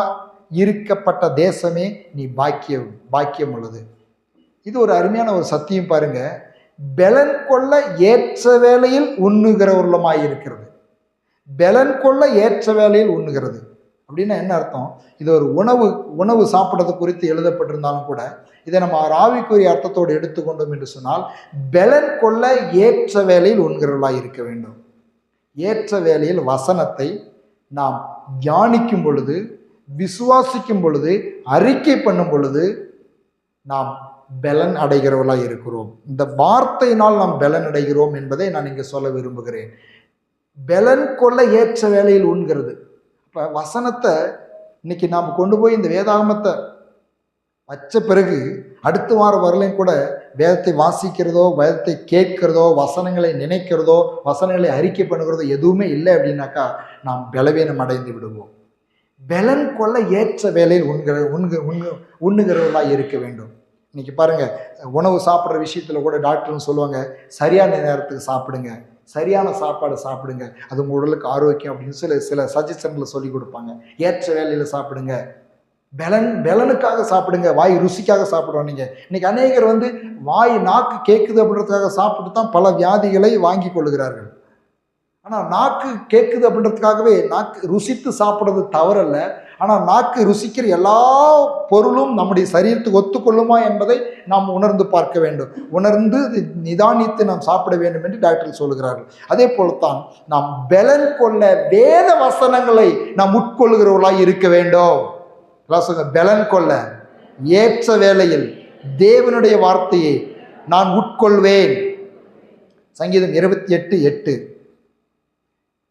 இருக்கப்பட்ட தேசமே நீ பாக்கியம் உள்ளது. இது ஒரு அருமையான ஒரு சத்தியம் பாருங்க. பலன் கொள்ள ஏற்ற வேளையில் உண்ணுகிறவர்களுமாய் இருக்கிறது. பலன் கொள்ள ஏற்ற வேளையில் உண்ணுகிறது அப்படின்னா என்ன அர்த்தம்? இது ஒரு உணவு சாப்பிட்றது குறித்து எழுதப்பட்டிருந்தாலும் கூட இதை நம்ம ஆவிக்குரிய அர்த்தத்தோடு எடுத்துக்கொண்டோம் என்று சொன்னால், பலன் கொள்ள ஏற்ற வேளையில் உண்கிறவர்களாக இருக்க வேண்டும். ஏற்ற வேளையில் வசனத்தை நாம் தியானிக்கும் பொழுது, விசுவாசிக்கும் பொழுது, அறிக்கை பண்ணும் பொழுது நாம் பலன் அடைகிறவர்களாக இருக்கிறோம். இந்த வார்த்தையினால் நாம் பலன் அடைகிறோம் என்பதை நான் இங்கே சொல்ல விரும்புகிறேன். பலன் கொள்ள ஏற்ற வேளையில் உண்கிறது. இப்போ வசனத்தை இன்னைக்கு நாம் கொண்டு போய் இந்த வேதாகமத்தை வச்ச பிறகு அடுத்த வாரம் வரலையும் கூட வேதத்தை வாசிக்கிறதோ, வேதத்தை கேட்கிறதோ, வசனங்களை நினைக்கிறதோ, வசனங்களை அறிக்கை பண்ணுகிறதோ எதுவுமே இல்லை அப்படின்னாக்கா நாம் பலவீனம் அடைந்து விடுவோம். பலன் கொள்ள ஏற்ற வேலையில் உண்ணுகிறவர்களாக இருக்க வேண்டும். இன்னைக்கு பாருங்க, உணவு சாப்பிட்ற விஷயத்துல கூட டாக்டர்னு சொல்லுவாங்க, சரியான நேரத்துக்கு சாப்பிடுங்க, சரியான சாப்பாடு சாப்பிடுங்க, அது உங்கள் உடலுக்கு ஆரோக்கியம் அப்படின்னு சில சஜஷன்களை சொல்லி கொடுப்பாங்க. ஏற்ற வேலையில் சாப்பிடுங்க, பலனுக்காக சாப்பிடுங்க, வாய் ருசிக்காக சாப்பிடுவோம். நீங்கள் இன்னைக்கு அநேகர் வாய் நாக்கு கேட்குது அப்படின்றதுக்காக சாப்பிட்டு தான் பல வியாதிகளை வாங்கி கொள்ளுகிறார்கள். ஆனால் நாக்கு கேட்குது அப்படின்றதுக்காகவே நாக்கு ருசித்து சாப்பிட்றது தவறல்ல. ஆனால் நாக்கு ருசிக்கிற எல்லா பொருளும் நம்முடைய சரீரத்துக்கு ஒத்துக்கொள்ளுமா என்பதை நாம் உணர்ந்து பார்க்க வேண்டும். உணர்ந்து நிதானித்து நாம் சாப்பிட வேண்டும் என்று டாக்டர் சொல்லுகிறார்கள். அதே போலத்தான் நாம் பலன் கொள்ள வேத வசனங்களை நாம் உட்கொள்ளுகிறவர்களாய் இருக்க வேண்டும். பலன் கொள்ள ஏற்ற வேளையில் தேவனுடைய வார்த்தையை நான் உட்கொள்வேன். சங்கீதம் 28:8.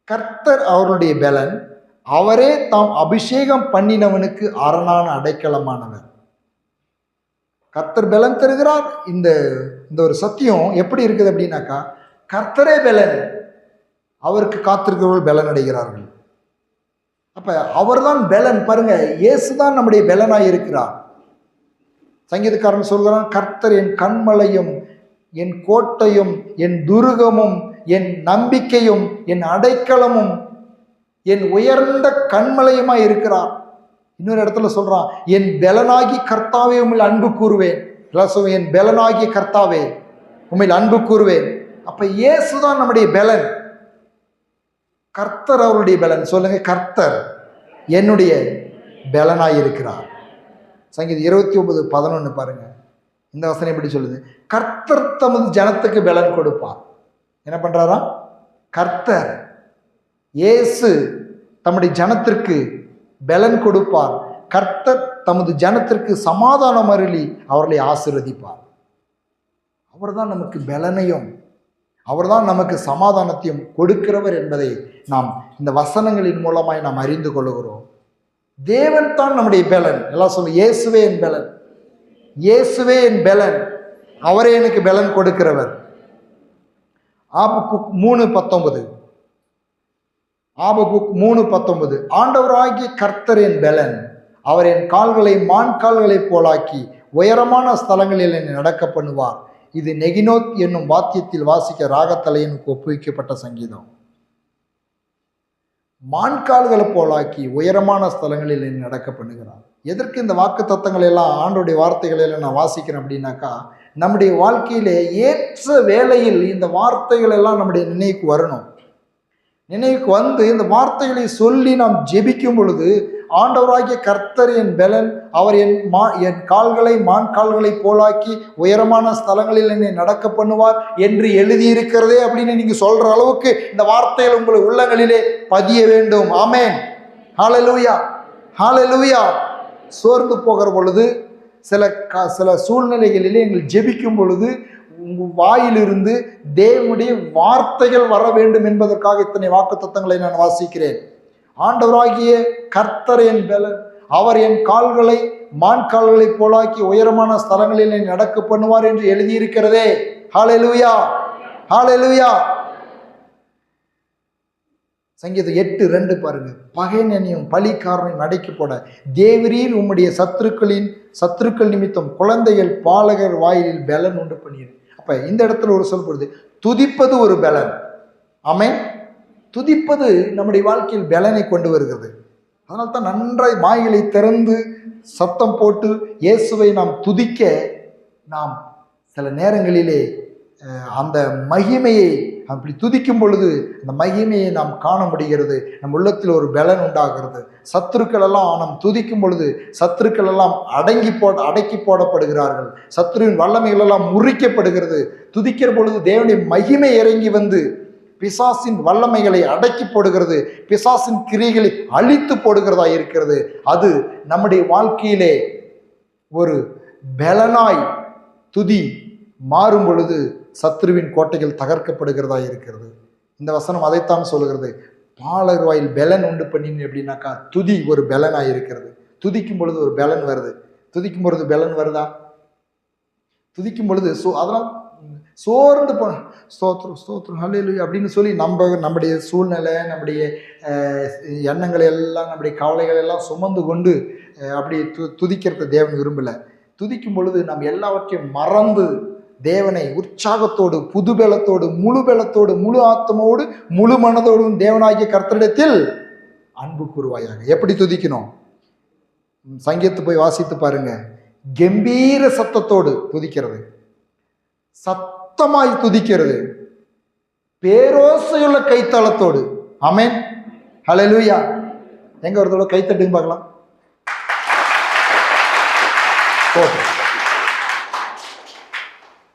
கர்த்தர் அவருடைய பலன், அவரே தாம் அபிஷேகம் பண்ணினவனுக்கு அரணான அடைக்கலமானவர். கர்த்தர் பலன் தருகிறார். இந்த ஒரு சத்தியம் எப்படி இருக்குது அப்படின்னாக்கா, கர்த்தரே பலன், அவருக்கு காத்திருக்கிறவர்கள் பலன் அடைகிறார்கள். அப்ப அவர்தான் பலன். பாருங்க, இயேசுதான் நம்முடைய பலனாய் இருக்கிறார். சங்கீதக்காரன் சொல்கிறான், கர்த்தர் என் கண்மலையும் என் கோட்டையும் என் துருகமும் என் நம்பிக்கையும் என் அடைக்கலமும் என் உயர்ந்த கண்மலையுமாய் இருக்கிறார். இன்னொரு இடத்துல சொல்றான், என் பலனாகி கர்த்தாவே உம்மில் அன்பு கூறுவேன். என் பலனாகிய கர்த்தாவே உம்மில் அன்பு கூறுவேன். அப்ப இயேசுதான் நம்முடைய பலன், கர்த்தர் அவருடைய பலன். சொல்லுங்க, கர்த்தர் என்னுடைய பலனாய் இருக்கிறார். சங்கீதம் 29:11 பாருங்க, இந்த வசனம் எப்படி சொல்லுது? கர்த்தர் தமது ஜனத்துக்கு பலன் கொடுப்பார். என்ன பண்றாரா? கர்த்தர் இயேசு தம்முடைய ஜனத்திற்கு பலன் கொடுப்பார். கர்த்தர் தமது ஜனத்திற்கு சமாதானம் அருளி அவர்களை ஆசீர்வதிப்பார். அவர்தான் நமக்கு பலனையும் அவர்தான் நமக்கு சமாதானத்தையும் கொடுக்கிறவர் என்பதை நாம் இந்த வசனங்களின் மூலமாய் நாம் அறிந்து கொள்கிறோம். தேவன் தான் நம்முடைய பலன். எல்லாம் சொல்லும், இயேசுவே என் பலன், இயேசுவே என் பலன், அவரே எனக்கு பலன் கொடுக்கிறவர். ஆபகுக் 3:19. ஆபகுக் 3:19. ஆண்டவராகிய கர்த்தர் என் பலன், அவர் என் கால்களை மான் கால்களை போலாக்கி உயரமான ஸ்தலங்களில் என்னை நடக்க பண்ணுவார். இது நெகினோத் என்னும் வாத்தியத்தில் வாசிக்க ராகத்தலையனுக்கு ஒப்புவிக்கப்பட்ட சங்கீதம். மான்கால்களை போலாக்கி உயரமான ஸ்தலங்களில் என்னை நடக்க பண்ணுகிறார். எதற்கு இந்த வாக்கு தத்தங்கள் எல்லாம், ஆண்டோடைய வார்த்தைகளை எல்லாம் நான் வாசிக்கிறேன் அப்படின்னாக்கா, நம்முடைய வாழ்க்கையிலே ஏற்ற வேளையில் இந்த வார்த்தைகள் எல்லாம் நம்முடைய நினைவுக்கு வரணும். நினைவுக்கு வந்து இந்த வார்த்தைகளை சொல்லி நாம் ஜெபிக்கும் பொழுது, ஆண்டவராகிய கர்த்தர் என் பலன், அவர் என் கால்களை மான் கால்களை போலாக்கி உயரமான ஸ்தலங்களில் என்னை நடக்க பண்ணுவார் என்று எழுதியிருக்கிறதே அப்படின்னு நீங்க சொல்ற அளவுக்கு இந்த வார்த்தைகள் உங்கள் உள்ளங்களிலே பதிய வேண்டும். ஆமென், ஹல்லேலூயா, ஹல்லேலூயா. சோர்ந்து போகிற பொழுது, சில சூழ்நிலைகளிலே எங்கள் ஜெபிக்கும் பொழுது உங்கள் வாயிலிருந்து தேவனுடைய வார்த்தைகள் வர வேண்டும் என்பதற்காக இத்தனை வாக்குத்தத்தங்களை நான் வாசிக்கிறேன். ஆண்டவராகிய கர்த்தர் என் பலன், அவர் என் கால்களை மான் கால்களை போலாக்கி உயரமான ஸ்தலங்களில் நடக்க பண்ணுவார் என்று எழுதியிருக்கிறதே. ஹல்லேலூயா, ஹல்லேலூயா. சங்கீதம் 8:2 பாருங்க, பகைஞனையும் பழிக்காரனையும் அடக்கி போட தேவரீர் உம்முடைய சத்துருக்கள் நிமித்தம் குழந்தைகள் பாலகர் வாயிலில் பலன் உண்டு பண்ணியது. அப்ப இந்த இடத்துல ஒரு சொல் பொழுது, துதிப்பது ஒரு பலன். ஆமென். துதிப்பது நம்முடைய வாழ்க்கையில் பலனை கொண்டு வருகிறது. அதனால தான் நன்றாய் வாய்களை திறந்து சத்தம் போட்டு இயேசுவை நாம் துதிக்க, நாம் சில நேரங்களிலே அந்த மகிமையை அப்படி துதிக்கும் பொழுது அந்த மகிமையை நாம் காண முடிகிறது. நம் உள்ளத்தில் ஒரு பலன் உண்டாகிறது. சத்துருக்கள் எல்லாம் நாம் துதிக்கும் பொழுது சத்துருக்கள் எல்லாம் அடக்கி போடப்படுகிறார்கள். சத்துருவின் வல்லமைகள் எல்லாம் முறிக்கப்படுகிறது. துதிக்கிற பொழுது தேவனுடைய மகிமை இறங்கி வந்து பிசாசின் வல்லமைகளை அடக்கி போடுகிறது, பிசாசின் கிரிகளை அழித்து போடுகிறதா இருக்கிறது. அது நம்முடைய வாழ்க்கையிலே ஒரு பலனாய் துதி மாறும் பொழுது சத்ருவின் கோட்டைகள் தகர்க்கப்படுகிறதா இருக்கிறது. இந்த வசனம் அதைத்தான் சொல்லுகிறது. பாலர் வாயில் பலன் உண்டு பண்ணின அப்படின்னாக்கா துதி ஒரு பலனாய் இருக்கிறது. துதிக்கும் பொழுது ஒரு பலன் வருது. துதிக்கும் பொழுது பலன் வருதா? துதிக்கும் பொழுது அதெல்லாம் சோர்ந்து ஸ்தோத்திரம் ஸ்தோத்திரம் ஹல்லேலூயா அப்படின்னு சொல்லி நம்முடைய சூழ்நிலை, நம்முடைய எண்ணங்களை எல்லாம், நம்முடைய கவலைகள் எல்லாம் சுமந்து கொண்டு அப்படி துதிக்கிறத தேவன் விரும்பலை. துதிக்கும் பொழுது நம்ம எல்லாவற்றையும் மறந்து தேவனை உற்சாகத்தோடு, புது பலத்தோடு, முழு பலத்தோடு, முழு ஆத்மாவோடு, முழு மனதோடும் தேவனாகிய கர்த்தரிடத்தில் அன்பு கூறுவாயாக. எப்படி துதிக்கணும்? சங்கீதத்தை போய் வாசித்து பாருங்க. கம்பீர சத்தத்தோடு துதிக்கிறது, சத்தமாய் துதிக்கிறது, பேரோசையுள்ள கைத்தளத்தோடு. ஆமென், ஹல்லேலூயா. எங்க ஒருத்தோட கைத்தட்டுங்க பார்க்கலாம்.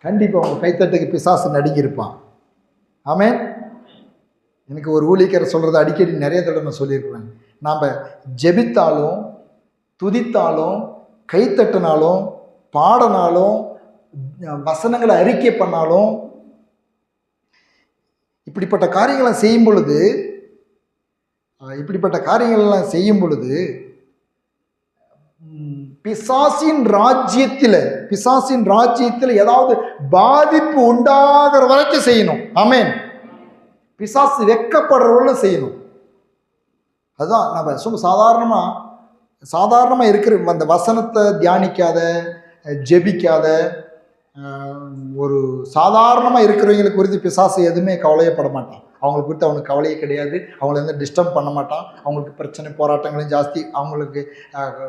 கண்டிப்பா உங்க கைத்தட்டுக்கு பிசாசு நடுங்கியிருப்பான். ஆமென். எனக்கு ஒரு ஊழியக்காரர் சொல்றது அடிக்கடி நிறைய தடவை நான் சொல்லியிருக்கிறேன். நாம் ஜெபித்தாலும், துதித்தாலும், கைத்தட்டினாலும், பாடினாலும், வசனங்களை அறிக்கை பண்ணாலும், இப்படிப்பட்ட காரியங்களை செய்யும் பொழுது பிசாசின் ராஜ்யத்தில் ஏதாவது பாதிப்பு உண்டாகிற வரைக்கும் செய்யணும். ஆமென். பிசாசு வெக்கப்படுறவர்களும் செய்யணும். அதுதான் நம்ம சும்மா சாதாரணமாக இருக்கிற அந்த வசனத்தை தியானிக்காத, ஜெபிக்காத, ஒரு சாதாரணமாக இருக்கிறவங்களுக்கு குறித்து பிசாசு எதுவுமே கவலையப்பட மாட்டான். அவங்களுக்கு குறித்து அவனுக்கு கவலையே கிடையாது. அவங்கள எந்த டிஸ்டர்ப் பண்ண மாட்டான். அவங்களுக்கு பிரச்சனை போராட்டங்களும் ஜாஸ்தி அவங்களுக்கு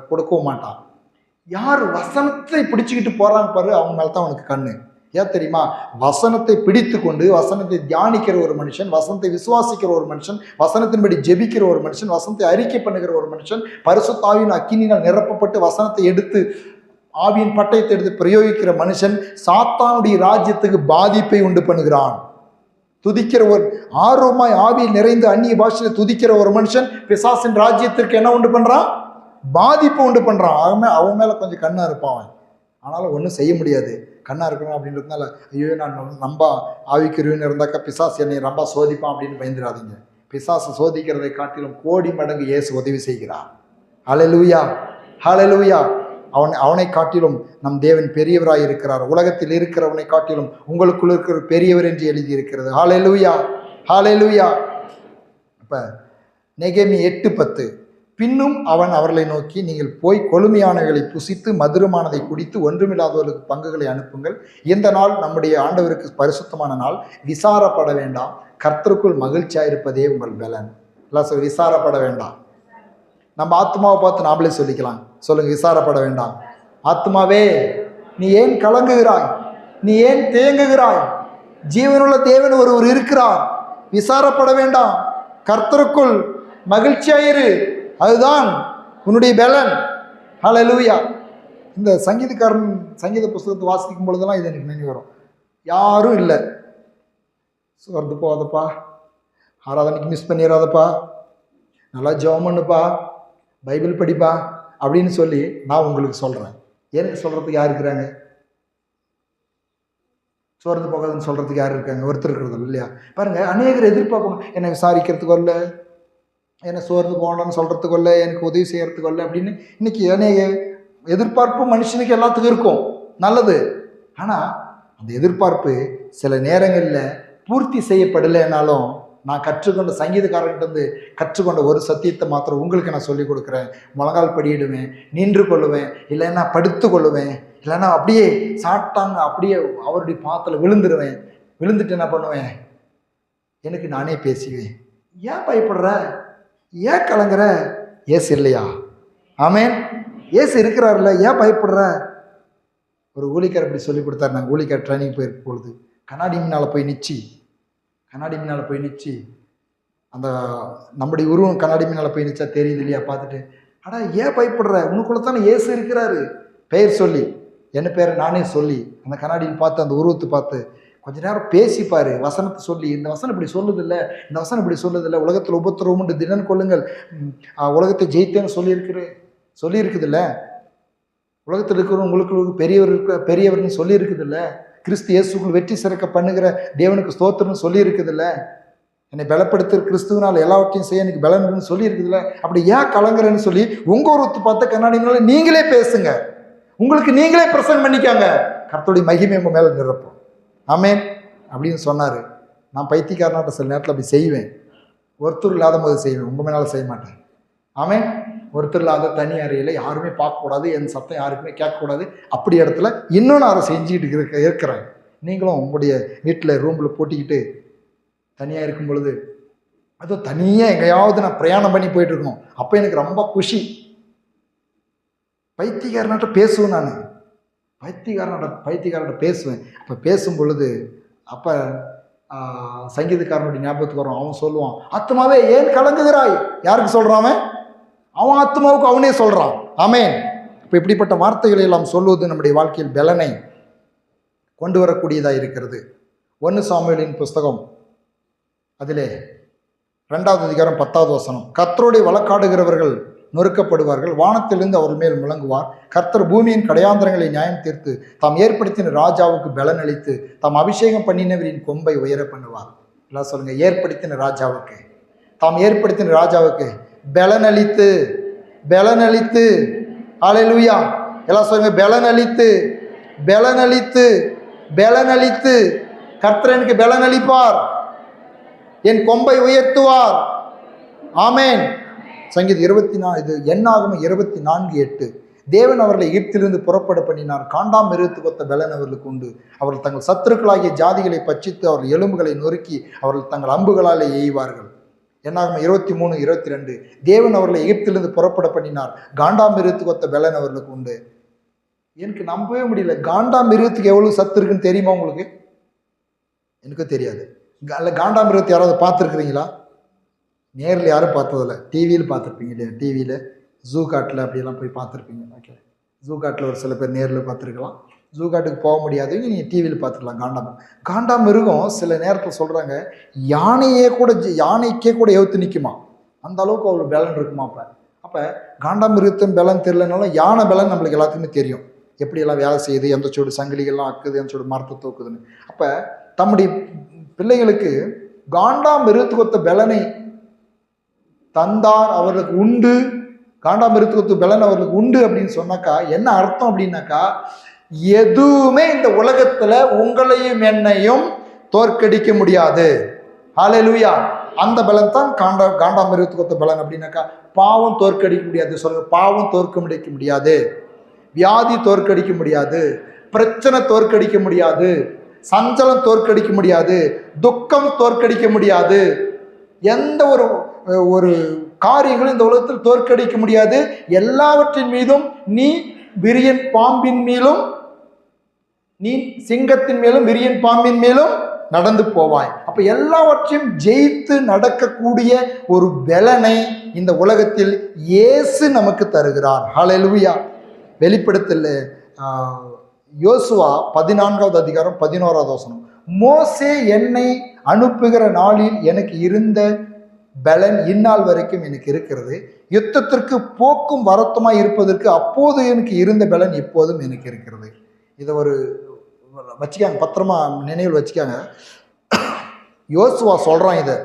கொடுக்கவும் மாட்டான். யார் வசனத்தை பிடிச்சிக்கிட்டு போகிறாங்க பாரு, அவங்க மேலே தான் அவனுக்கு கண்ணு. ஏன் தெரியுமா? வசனத்தை பிடித்து கொண்டு, வசனத்தை தியானிக்கிற ஒரு மனுஷன், வசனத்தை விசுவாசிக்கிற ஒரு மனுஷன், வசனத்தின்படி ஜெபிக்கிற ஒரு மனுஷன், வசனத்தை அறிக்கை பண்ணுகிற ஒரு மனுஷன், பரிசுத்த ஆவியின் அக்கினியினால் நிரப்பப்பட்டு வசனத்தை எடுத்து, ஆவியின் பட்டயத்தை எடுத்து பிரயோகிக்கிற மனுஷன் சாத்தானுடைய ராஜ்யத்துக்கு பாதிப்பை உண்டு பண்ணுகிறான். துதிக்கிற ஒரு ஆர்வமாய் ஆவியில் நிறைந்து அந்நிய பாஷையில் துதிக்கிற ஒரு மனுஷன் பிசாசின் ராஜ்யத்திற்கு என்ன உண்டு பண்றான்? பாதிப்பு உண்டு பண்றான். அவன் மேல கொஞ்சம் கண்ணா இருப்பான். ஆனாலும் ஒன்றும் செய்ய முடியாது. கண்ணா இருக்கணும் அப்படின்றதுனால ஐயோ நான் ரொம்ப ஆவிக்குரியவன் இருந்தாக்கா பிசாசு என்னை ரொம்ப சோதிப்பான் அப்படின்னு பயந்துடாதீங்க. பிசாசு சோதிக்கிறதை காட்டிலும் கோடி மடங்கு இயேசு உதவி செய்கிறார். ஹல்லேலூயா, ஹல்லேலூயா. அவனை காட்டிலும் நம் தேவன் பெரியவராய் இருக்கிறார். உலகத்தில் இருக்கிறவனை காட்டிலும் உங்களுக்குள் இருக்கிற பெரியவர் என்று எழுதியிருக்கிறது. ஹல்லேலூயா, ஹல்லேலூயா. அப்ப நெகேமி 8:10, பின்னும் அவன் அவர்களை நோக்கி, நீங்கள் போய் கொழுமையானவைகளை புசித்து மதுரமானதை குடித்து ஒன்றுமில்லாதவர்களுக்கு பங்குகளை அனுப்புங்கள். இந்த நாள் நம்முடைய ஆண்டவருக்கு பரிசுத்தமான நாள். விசாரப்பட வேண்டாம், கர்த்தருக்குள் மகிழ்ச்சியாக இருப்பதே உங்கள் பலன். எல்லாம் சொல்லி விசாரப்பட வேண்டாம். நம்ம ஆத்மாவை பார்த்து நாமளே சொல்லிக்கலாம். சொல்லுங்க, விசாரப்பட வேண்டாம். ஆத்மாவே, நீ ஏன் கலங்குகிறாய்? நீ ஏன் தேங்குகிறாய்? ஜீவனுள்ள தேவன் ஒருவர் இருக்கிறார். விசாரப்பட வேண்டாம், கர்த்தருக்குள் மகிழ்ச்சியாயிரு, அதுதான் உன்னுடைய பலன். ஹல்லேலூயா. இந்த சங்கீத புஸ்தகத்தை வாசிக்கும் பொழுதெல்லாம் இது எனக்கு நினைவு வரும். யாரும் இல்லை, சோர்ந்து போகாதப்பா, ஆராதனைக்கு மிஸ் பண்ணிடாதப்பா, நல்லா ஜெபம் பண்ணுப்பா, பைபிள் படிப்பா அப்படின்னு சொல்லி நான் உங்களுக்கு சொல்கிறேன். எனக்கு சொல்கிறதுக்கு யார் இருக்கிறாங்க? சோர்ந்து போகாதுன்னு சொல்கிறதுக்கு யார் இருக்காங்க? ஒருத்தர் இருக்கிறது இல்லையா? பாருங்கள், அநேகர் எதிர்பார்க்கணும். என்னை விசாரிக்கிறதுக்கு வரல, என்னை சோர்ந்து போகணும்னு சொல்கிறதுக்கு வரல, எனக்கு உதவி செய்கிறதுக்கு வரல அப்படின்னு. இன்னைக்கு அநேக எதிர்பார்ப்பு மனுஷனுக்கு எல்லாத்துக்கும் இருக்கும், நல்லது. ஆனால் அந்த எதிர்பார்ப்பு சில நேரங்களில் பூர்த்தி செய்யப்படலைன்னாலும் நான் கற்றுக்கொண்ட சங்கீதக்காரன்ட்டு கற்றுக்கொண்ட ஒரு சத்தியத்தை மாத்திரம் உங்களுக்கு நான் சொல்லிக் கொடுக்குறேன். முழங்கால் படியிடுவேன், நின்று கொள்ளுவேன், இல்லைன்னா படுத்து கொள்ளுவேன், இல்லைன்னா அப்படியே சாட்டாங்க அப்படியே அவருடைய பாத்தில் விழுந்துருவேன். விழுந்துட்டு என்ன பண்ணுவேன்? எனக்கு நானே பேசுவேன். ஏன் பயப்படுற? ஏன் கலங்குற? ஏசு இல்லையா? ஆமென். ஏசு இருக்கிறார்ல, ஏன் பயப்படுற? ஒரு ஊழியக்காரர் அப்படி சொல்லி கொடுத்தாரு. நாங்கள் ஊழியக்காரர் ட்ரைனிங் போயிருக்கும் பொழுது கண்ணாடி முன்னால் போய் நிச்சு அந்த நம்முடைய உருவம் கண்ணாடி முன்னால் போய் நிச்சா தெரியுது இல்லையா? பார்த்துட்டு, அடா ஏன் பயப்படுற? உனக்குள்ள தானே ஏசு இருக்கிறாரு. பெயர் சொல்லி, என்ன பேரை நானே சொல்லி அந்த கண்ணாடியில் பார்த்து, அந்த உருவத்தை பார்த்து கொஞ்ச நேரம் பேசிப்பார். வசனத்தை சொல்லி, இந்த வசனம் இப்படி சொல்லுதில்லை, இந்த வசனம் இப்படி சொல்லுதில்லை, உலகத்தில் உபத்திரவம் உண்டு திடன் கொள்ளுங்கள், உலகத்தை ஜெயித்தேன்னு சொல்லியிருக்குதுல்ல, உலகத்தில் இருக்கிற உங்களுக்கு பெரியவர்னு சொல்லியிருக்குதுல்ல, கிறிஸ்து இயேசுக்குள் வெற்றி சிறக்க பண்ணுகிற தேவனுக்கு ஸ்தோத்திரம்னு சொல்லியிருக்குதுல்ல, என்னை பலப்படுத்துகிற கிறிஸ்துவனால் எல்லாவற்றையும் செய்ய எனக்கு பலன்னு சொல்லியிருக்குதுல்ல, அப்படி ஏன் கலங்குறேன்னு சொல்லி உங்கள் ஒருத்து பார்த்த கண்ணாடி முன்னால நீங்களே பேசுங்க. உங்களுக்கு நீங்களே பிரசன்ட் பண்ணிக்காங்க, கர்த்தருடைய மகிமை உங்க மேல நிரப்பும். ஆமென் அப்படின்னு சொன்னாரு. நான் பைத்தியக்காரனாட்ட சில நேரத்தில் அப்படி செய்வேன். ஒருத்தர் இல்லாத போது செய்வேன், உங்க மேலால செய்ய மாட்டேன். ஆமென். ஒருத்தர் இல்லாத தனி அறையில் யாருமே பார்க்கக்கூடாது, என் சத்தம் யாருக்குமே கேட்கக்கூடாது, அப்படி இடத்துல இன்னும் நான் அதை செஞ்சுக்கிட்டு இருக்கிறேன். நீங்களும் உங்களுடைய வீட்டில் ரூமில் போட்டிக்கிட்டு தனியாக இருக்கும் பொழுது, அதுவும் தனியாக எங்கேயாவது நான் பிரயாணம் பண்ணி போயிட்டு இருக்கணும், அப்போ எனக்கு ரொம்ப குஷி. பைத்தியக்காரனாட்ட பேசுவேன், நான் பைத்தியக்காரன்ட்ட பேசுவேன். அப்போ பேசும் பொழுது அப்போ சங்கீதக்காரனுடைய ஞாபகத்துக்கு வரும். அவன் சொல்லுவான், ஆத்மாவே ஏன் கலங்குகிறாய்? யாருக்கு சொல்கிறான்? அவன் ஆத்மாவுக்கு அவனே சொல்கிறான். ஆமென். இப்போ இப்படிப்பட்ட வார்த்தைகளை எல்லாம் சொல்வது நம்முடைய வாழ்க்கையில் பலனை கொண்டு வரக்கூடியதாக இருக்கிறது. 1 சாமுவேலின் புஸ்தகம் அதிலே 2வது அதிகாரம் 10வது வசனம், கர்த்தருடைய வழக்காடுகிறவர்கள் நொறுக்கப்படுவார்கள், வானத்திலிருந்து அவர் மேல் முழங்குவார். கர்த்தர் பூமியின் கடையாந்திரங்களை நியாயம் தீர்த்து தாம் ஏற்படுத்தின ராஜாவுக்கு பலன் அளித்து தாம் அபிஷேகம் பண்ணினவரின் கொம்பை உயர பண்ணுவார். எல்லாம் சொல்லுங்க, ஏற்படுத்தின ராஜாவுக்கு, தாம் ஏற்படுத்தின ராஜாவுக்கு பலன் அளித்து, பலன் அளித்து. ஹல்லேலூயா. எல்லாம் சொல்லுங்க, பலன் அளித்து, பலன் அளித்து, பலன் அளித்து. கர்த்தர் எனக்கு பலன் அளிப்பார், என் கொம்பை உயர்த்துவார். ஆமென். சங்கீதம் 24 இது என்னாகும் 24:8, தேவன் அவர்களை எகிப்திலிருந்து புறப்பட பண்ணினார், காண்டாம் மிருகத்துக்கு ஒத்த பலன் அவர்களுக்கு உண்டு. அவர்கள் தங்கள் சத்துருக்களாகிய ஜாதிகளை பட்சித்து அவர்கள் எலும்புகளை நொறுக்கி அவர்கள் தங்கள் அம்புகளாலே எய்வார்கள். என்னாகும் 23:22, தேவன் அவர்களை எகிப்திலிருந்து புறப்பட பண்ணினார், காண்டாம் மிருகத்துக்கு ஒத்த பலன் அவர்களுக்கு உண்டு. எனக்கு நம்பவே முடியல. காண்டாம் மிருகத்துக்கு எவ்வளவு சத்து இருக்குன்னு தெரியுமா உங்களுக்கு? எனக்கு தெரியாது. காண்டாம் மிருகத்தை யாராவது பார்த்துருக்குறீங்களா? நேரில் யாரும் பார்த்ததில்ல, டிவியில் பார்த்துருப்பீங்க இல்லையா? டிவியில் ஜூ காட்டில் அப்படியெல்லாம் போய் பார்த்துருப்பீங்க. ஓகே, ஜூ காட்டில் ஒரு சில பேர் நேரில் பார்த்துருக்கலாம், ஜூ காட்டுக்கு போக முடியாது, நீங்கள் டிவியில் பார்த்துக்கலாம். காண்டாம் மிருகம் சில நேரத்தில் சொல்கிறாங்க, யானைக்கே கூட எவுத்து நிற்குமா, அந்த அளவுக்கு அவ்வளோ பலன் இருக்குமா. அப்போ காண்டாம் மிருகத்தின் பலன் தெரியலனாலும் யானை பலன் நம்மளுக்கு எல்லாத்துக்குமே தெரியும், எப்படியெல்லாம் வேலை செய்யுது, எந்த சூடு சங்கிலிகள்லாம் ஆக்குது, எந்த சூடு மரத்தை தூக்குதுன்னு. அப்போ தம்முடைய பிள்ளைகளுக்கு காண்டாம் மிருகத்துக்கு ஒத்த பலனை தந்தார், அவர்களுக்கு உண்டு. காண்டாம் மிருகத்துக்கு பலன் அவர்களுக்கு உண்டு அப்படின்னு சொன்னாக்கா என்ன அர்த்தம் அப்படின்னாக்கா, எதுவுமே இந்த உலகத்துல உங்களையும் என்னையும் தோற்கடிக்க முடியாது. ஹல்லேலூயா. அந்த பலன் தான் காண்டாம் மிருகத்துக்கு ஒத்த பலன். அப்படின்னாக்கா பாவம் தோற்கடிக்க முடியாது. சொல்லுங்க, பாவம் தோற்கடிக்க முடியாது, வியாதி தோற்கடிக்க முடியாது, பிரச்சனை தோற்கடிக்க முடியாது, சஞ்சலம் தோற்கடிக்க முடியாது, துக்கம் தோற்கடிக்க முடியாது, எந்த ஒரு காரியங்களும் இந்த உலகத்தில் தோற்கடிக்க முடியாது. எல்லாவற்றின் மீதும் நீ விரியன் பாம்பின் மேலும், நீ சிங்கத்தின் மேலும் விரியன் பாம்பின் மேலும் நடந்து போவாய். அப்ப எல்லாவற்றையும் ஜெயித்து நடக்கக்கூடிய ஒரு பலனை இந்த உலகத்தில் இயேசு நமக்கு தருகிறார். ஹல்லேலூயா. வெளிப்படுத்தல் யோசுவா 14வது அதிகாரம் 11வது வசனம், மோசே என்னை அனுப்புகிற நாளில் எனக்கு இருந்த பலன் இந்நாள் வரைக்கும் எனக்கு இருக்கிறது, யுத்தத்திற்கு போக்கும் வரத்துமாய் இருப்பதற்கு அப்போது எனக்கு இருந்த பலன் இப்போதும் எனக்கு இருக்கிறது. இதை ஒரு வச்சுக்காங்க, பத்திரமா நினைவில் வச்சுக்காங்க. யோசுவா சொல்றான் இதை.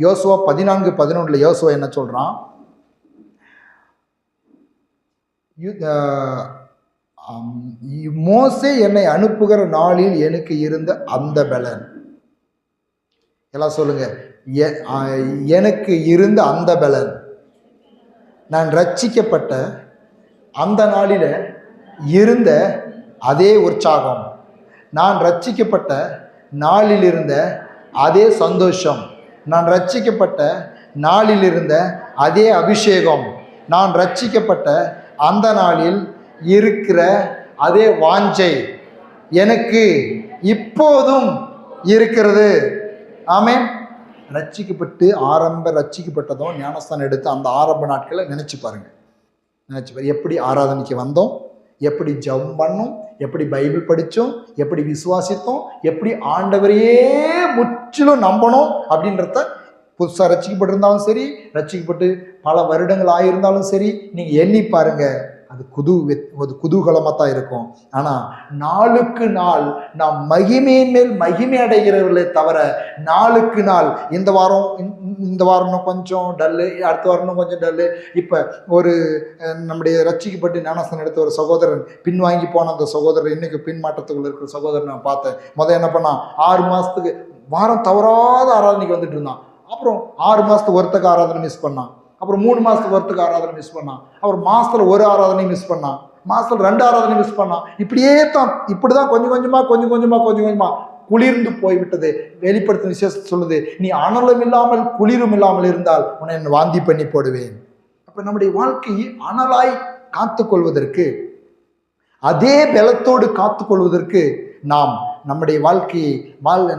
யோசுவா 14:11 யோசுவா என்ன சொல்றான்? மோசே என்னை அனுப்புகிற நாளில் எனக்கு இருந்த அந்த பலன். எல்லாம் சொல்லுங்க, எனக்கு இருந்த அந்த பலன், நான் ரட்சிக்கப்பட்ட அந்த நாளில இருந்த அதே உற்சாகம், நான் ரட்சிக்கப்பட்ட நாளில் இருந்த அதே சந்தோஷம், நான் ரட்சிக்கப்பட்ட நாளில் இருந்த அதே அபிஷேகம், நான் ரட்சிக்கப்பட்ட அந்த நாளில் இருக்கிற அதே வாஞ்சை எனக்கு இப்போதும் இருக்கிறது. ஆமென். ரட்சிக்கப்பட்டதும் ஞானஸ்தானம் எடுத்து அந்த ஆரம்ப நாட்களை நினைச்சு பாருங்க. எப்படி ஆராதனைக்கு வந்தோம், எப்படி ஜெபம் பண்ணோம், எப்படி பைபிள் படித்தோம், எப்படி விசுவாசித்தோம், எப்படி ஆண்டவரையே முற்றிலும் நம்பணும் அப்படின்றத புதுசாக ரட்சிக்கப்பட்டிருந்தாலும் சரி, ரட்சிக்கப்பட்டு பல வருடங்கள் ஆகியிருந்தாலும் சரி, நீங்கள் எண்ணி பாருங்க. அது குதூகலமாக தான் இருக்கும். ஆனால் நாளுக்கு நாள் நாம் மகிமையின் மேல் மகிமை அடைகிறவர்களே தவிர, நாளுக்கு நாள் இந்த வாரம் இன்னும் கொஞ்சம் டல்லு, அடுத்த வாரம் இன்னும் கொஞ்சம் டல்லு. இப்போ ஒரு நம்முடைய ரட்சிக்கப்பட்டு ஞானஸ்தானம் எடுத்த ஒரு சகோதரன் பின்வாங்கி போன அந்த சகோதரர் இன்னைக்கு பின்மாற்றத்துக்குள்ள இருக்கிற சகோதரன் நான் பார்த்தேன். என்ன பண்ணான், 6 மாதத்துக்கு வாரம் தவறாத ஆராதனைக்கு வந்துட்டு இருந்தான். அப்புறம் 6 மாதத்துக்கு ஒருத்தக்கு ஆராதனை மிஸ் பண்ணான். அப்புறம் 3 மாதத்துக்கு ஒருத்தருக்கு ஆராதனை மிஸ் பண்ணான். அப்புறம் மாதத்தில் ஒரு ஆராதனை மிஸ் பண்ணான். மாதத்தில் 2 ஆராதனை மிஸ் பண்ணான். இப்படி தான் கொஞ்சம் கொஞ்சமாக குளிர்ந்து போய்விட்டது. வெளிப்படுத்தும் விசேஷம் சொல்லுது, நீ அனலும் இல்லாமல் குளிரும் இல்லாமல் இருந்தால் உன்னை வாந்தி பண்ணி போடுவேன். அப்போ நம்முடைய வாழ்க்கையை அனலாய் காத்துக்கொள்வதற்கு, அதே பலத்தோடு காத்துக்கொள்வதற்கு நாம் நம்முடைய வாழ்க்கையை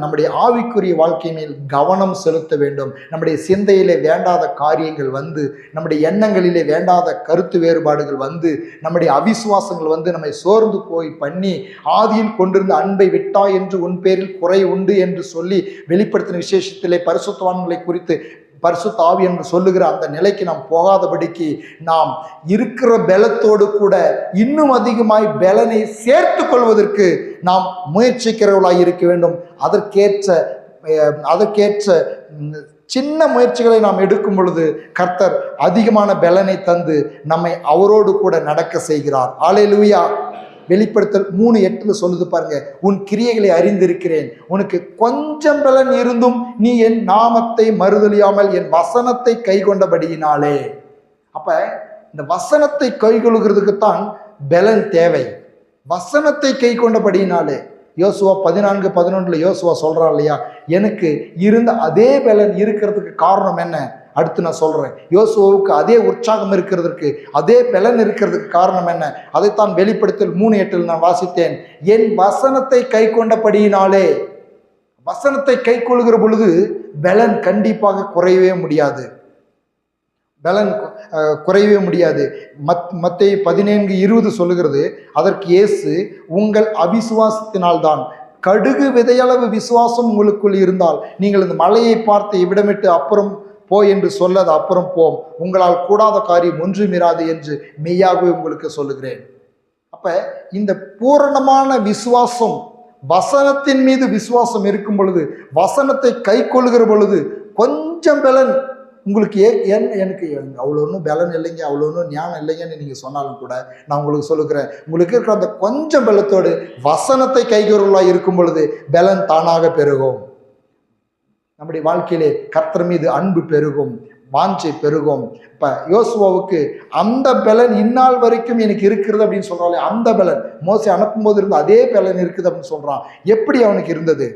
நம்முடைய ஆவிக்குரிய வாழ்க்கை மேல் கவனம் செலுத்த வேண்டும். நம்முடைய சிந்தையிலே வேண்டாத காரியங்கள் வந்து, நம்முடைய எண்ணங்களிலே வேண்டாத கருத்து வேறுபாடுகள் வந்து, நம்முடைய அவிசுவாசங்கள் வந்து நம்மை சோர்ந்து போய் பண்ணி, ஆதியில் கொண்டிருந்த அன்பை விட்டா என்று உன் பேரில் குறை உண்டு என்று சொல்லி வெளிப்படுத்தின விசேஷத்திலே பரிசுத்தவான்களை குறித்து பரிசுத்த ஆவி என்று சொல்லுகிற அந்த நிலைக்கு நாம் போகாதபடிக்கு நாம் இருக்கிற பலத்தோடு கூட இன்னும் அதிகமாய் பலனை சேர்த்து கொள்வதற்கு நாம் முயற்சிக்கிறவர்களாய் இருக்க வேண்டும். அதற்கேற்ற சின்ன முயற்சிகளை நாம் எடுக்கும் பொழுது கர்த்தர் அதிகமான பலனை தந்து நம்மை அவரோடு கூட நடக்க செய்கிறார். அல்லேலூயா. வெளிப்படுத்தல் 3:8 சொல்லுது பாருங்க, உன் கிரியைகளை அறிந்திருக்கிறேன், உனக்கு கொஞ்சம் பலன் இருந்தும் நீ என் நாமத்தை மறுதலியாமல் என் வசனத்தை கை கொண்டபடியினாலே. அப்ப இந்த வசனத்தை கை கொள்கிறதுக்குத்தான் பலன் தேவை. வசனத்தை கை கொண்டபடியினாலே. யோசுவா 14:11 யோசுவா சொல்றான் இல்லையா, எனக்கு இருந்த அதே பலன் இருக்கிறதுக்கு காரணம் என்ன? அடுத்து நான் சொல்றேன். யோசுவாவுக்கு அதே உற்சாகம் இருக்கிறதுக்கு, அதே பலன் இருக்கிறதுக்கு காரணம் என்ன? அதைத்தான் வெளிப்படுத்தல் 3:8 நான் வாசித்தேன். என் வசனத்தை கை கொண்டபடியினாலே. வசனத்தை கை கொள்கிற பொழுது பலன் கண்டிப்பாக குறையவே முடியாது. மத்தேயு 14:20 சொல்லுகிறது, அதற்கு இயேசு, உங்கள் அவிசுவாசத்தினால்தான். கடுகு விதையளவு விசுவாசம் உங்களுக்குள் இருந்தால் நீங்கள் இந்த மலையை பார்த்து இவ்விடமிட்டு அப்புறம் போ என்று சொல்லது அப்புறம் போம், உங்களால் கூடாத காரியம் ஒன்றுமிராது என்று மெய்யாகவே உங்களுக்கு சொல்லுகிறேன். அப்ப இந்த பூரணமான விசுவாசம், வசனத்தின் மீது விசுவாசம் இருக்கும் பொழுது, வசனத்தை கை கொள்ளுகிற பொழுது கொஞ்சம் பலன் உங்களுக்கு எனக்கு அவ்வளோ ஒன்றும் பலன் இல்லைங்க, அவ்வளோ ஒன்றும் ஞானம் இல்லைங்கன்னு நீங்கள் சொன்னாலும் கூட நான் உங்களுக்கு சொல்லுகிறேன், உங்களுக்கு இருக்கிற அந்த கொஞ்சம் பலத்தோடு வசனத்தை கைகொள்ளாக இருக்கும் பொழுது பலன் தானாக பெருகும். நம்முடைய வாழ்க்கையிலே கர்த்தர் மீது அன்பு பெருகும், வாஞ்சை பெருகும். இப்போ யோசுவாவுக்கு அந்த பலன் இந்நாள் வரைக்கும் எனக்கு இருக்கிறது அப்படின்னு சொல்றாலே, அந்த பலன் மோசே அனுப்பும் போது இருந்த அதே பலன் இருக்குது அப்படின்னு சொல்றான். எப்படி அவனுக்கு இருந்தது?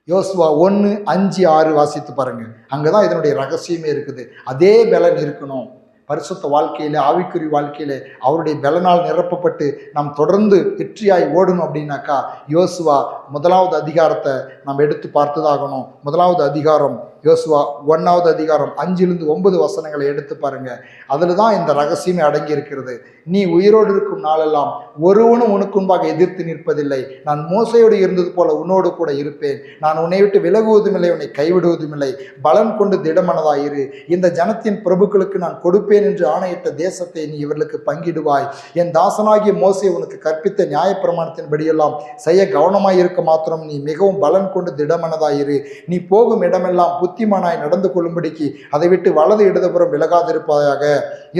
யோசுவா 1:5-6 வாசித்து பாருங்க. அங்கதான் இதனுடைய ரகசியமே இருக்குது. அதே பலன் இருக்கணும். பரிசுத்த வாழ்க்கையில, ஆவிக்குரிய வாழ்க்கையில அவருடைய பலனால் நிரப்பப்பட்டு நாம் தொடர்ந்து வெற்றியாய் ஓடணும் அப்படின்னாக்கா, யோசுவா 1வது அதிகாரத்தை நாம் எடுத்து பார்த்துதாகணும். 1வது அதிகாரம் யோசுவா 1வது அதிகாரம் 5-9 வசனங்களை எடுத்து பாருங்க. அதுல தான் இந்த ரகசியமே அடங்கி இருக்கிறது. நீ உயிரோடு இருக்கும் நாளெல்லாம் ஒருவனும் உனக்கு முன்பாக எதிர்த்து நிற்பதில்லை. நான் மோசையோடு இருந்தது போல உன்னோடு கூட இருப்பேன். நான் உன்னை விட்டு விலகுவதும் இல்லை, உன்னை கைவிடுவதும் இல்லை. பலன் கொண்டு திடமனதாயிரு. இந்த ஜனத்தின் பிரபுக்களுக்கு நான் கொடுப்பேன் என்று ஆணையிட்ட தேசத்தை நீ இவர்களுக்கு பங்கிடுவாய். என் தாசனாகிய மோசே உனக்கு கற்பித்த நியாயப்பிரமாணத்தின்படியெல்லாம் செய்ய கவனமாய் இருக்க மாத்திரம் நீ மிகவும் பலன் கொண்டு திடமனதாயிரு. நீ போகும் இடமெல்லாம் புத்திமானாய் நடந்து கொள்ளும்படிக்கு அதை விட்டு வலது இடதுபுறம் விலகாதிருப்பதாக.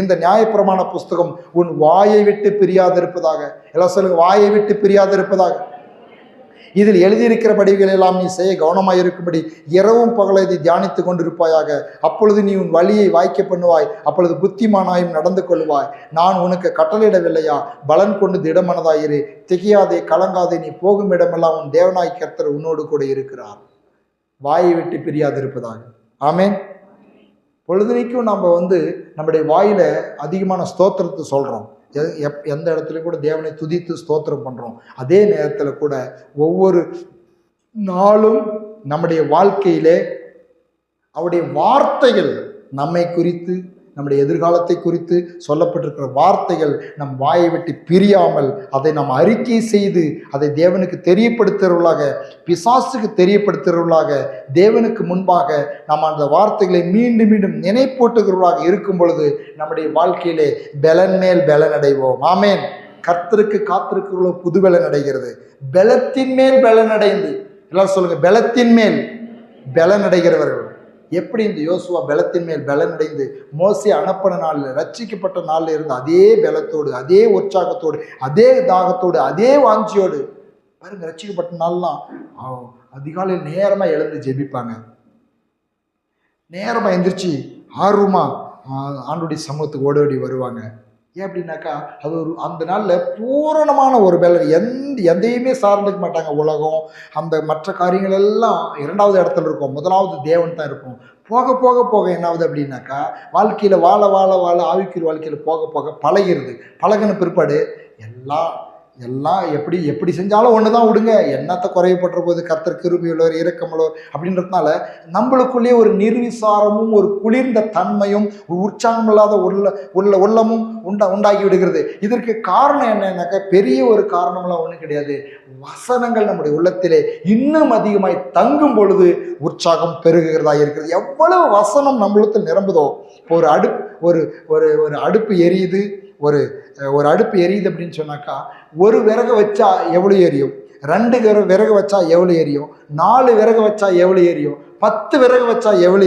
இந்த நியாயப்பிரமாண புஸ்தகம் உன் வாயை விட்டு பிரியாதிருப்பதாக. எல்லாம் சொல்லுங்க, வாயை விட்டு பிரியாதிருப்பதாக. இதில் எழுதியிருக்கிறபடிகள் எல்லாம் நீ செய்ய கவனமாய் இருக்கும்படி இரவும் பகலை இதை தியானித்து கொண்டிருப்பாயாக. அப்பொழுது நீ உன் வழியை வாய்க்க பண்ணுவாய், அப்பொழுது புத்திமானாயும் நடந்து கொள்வாய். நான் உனக்கு கட்டளையிடவில்லையா? பலன் கொண்டு திடமனதாயிரு, திகையாதே, கலங்காதே. நீ போகும் இடமெல்லாம் உன் தேவனாய் கர்த்தர் உன்னோடு கூட இருக்கிறார். வாயை விட்டு பிரியாதிருப்பதாக. ஆமேன். பொழுதுனைக்கும் நம்ம நம்முடைய வாயில அதிகமான ஸ்தோத்திரத்தை சொல்றோம். எந்த இடத்துல கூட தேவனை துதித்து ஸ்தோத்திரம் பண்றோம். அதே நேரத்தில் கூட ஒவ்வொரு நாளும் நம்முடைய வாழ்க்கையிலே அவருடைய வார்த்தைகள் நம்மை குறித்து, நம்முடைய எதிர்காலத்தை குறித்து சொல்லப்பட்டிருக்கிற வார்த்தைகள் நம் வாயை விட்டு பிரியாமல் அதை நாம் அறிக்கை செய்து அதை தேவனுக்கு தெரியப்படுத்துகிறவர்களாக, பிசாசுக்கு தெரியப்படுத்துகிறவர்களாக, தேவனுக்கு முன்பாக நாம் அந்த வார்த்தைகளை மீண்டும் மீண்டும் நினைப்பூட்டுகிறவர்களாக இருக்கும் பொழுது நம்முடைய வாழ்க்கையிலே பலன் மேல் பலன் அடைவோம். ஆமேன். கர்த்தருக்கு காத்திருக்கிறவர்களோ புது பலன் அடைகிறது. பலத்தின் மேல் பலன் அடைந்து, எல்லாரும் சொல்லுங்க, பலத்தின் மேல் பலன் அடைகிறவர்கள். எப்படி இந்த யோசுவா பலத்தின் மேல் பலன் அடைந்து மோசே அனுப்பின நாளில், ரட்சிக்கப்பட்ட நாளில் இருந்து அதே பலத்தோடு, அதே உற்சாகத்தோடு, அதே தாகத்தோடு, அதே வாஞ்சியோடு பாருங்க. ரட்சிக்கப்பட்ட நாள்லாம் அதிகாலையில் நேரமாக எழுந்து ஜெபிப்பாங்க, நேரமாக எந்திரிச்சு ஆர்வமா ஆண்டுடைய சமூகத்துக்கு ஓடி வருவாங்க. ஏன் அப்படின்னாக்கா அது ஒரு அந்த நாளில் பூரணமான ஒரு பலன். எதையுமே சார்ந்துக்க மாட்டாங்க. உலகம் அந்த மற்ற காரியங்கள் எல்லாம் இரண்டாவது இடத்துல இருக்கும், முதலாவது தேவன் தான் இருக்கும். போக போக போக என்னாவது அப்படின்னாக்கா வாழ்க்கையில் வாழ வாழ வாழ ஆவிக்குரிய வாழ்க்கையில் போக போக பழகிருது. பழகின பிற்பாடு எல்லாம் எப்படி செஞ்சாலும் ஒன்று தான், விடுங்க, என்னத்தை குறையப்பட்ட போது, கர்த்தர் கிருபையுள்ளவர் இரக்கமுள்ளவர் அப்படின்றதுனால நம்மளுக்குள்ளேயே ஒரு நிர்விசாரமும் ஒரு குளிர்ந்த தன்மையும் உற்சாகம் இல்லாத உள்ளமும் உண்டாகி விடுகிறது. இதற்கு காரணம் என்னன்னாக்கா பெரிய ஒரு காரணம்லாம் ஒன்றும் கிடையாது. வசனங்கள் நம்முடைய உள்ளத்திலே இன்னும் அதிகமாய் தங்கும் பொழுது உற்சாகம் பெருகுகிறதா இருக்கிறது. எவ்வளவு வசனம் நம்மளுக்கு நிரம்புதோ, ஒரு அடுப்பு எரியுது, ஒரு அடுப்பு எரியுது அப்படின்னு சொன்னாக்கா ஒரு விறகு வச்சா எவ்வளோ எரியும், 2 விறகு வச்சா எவ்வளோ எரியும், 4 விறகு வச்சா எவ்வளோ எரியும், 10 விறகு வச்சா எவ்வளோ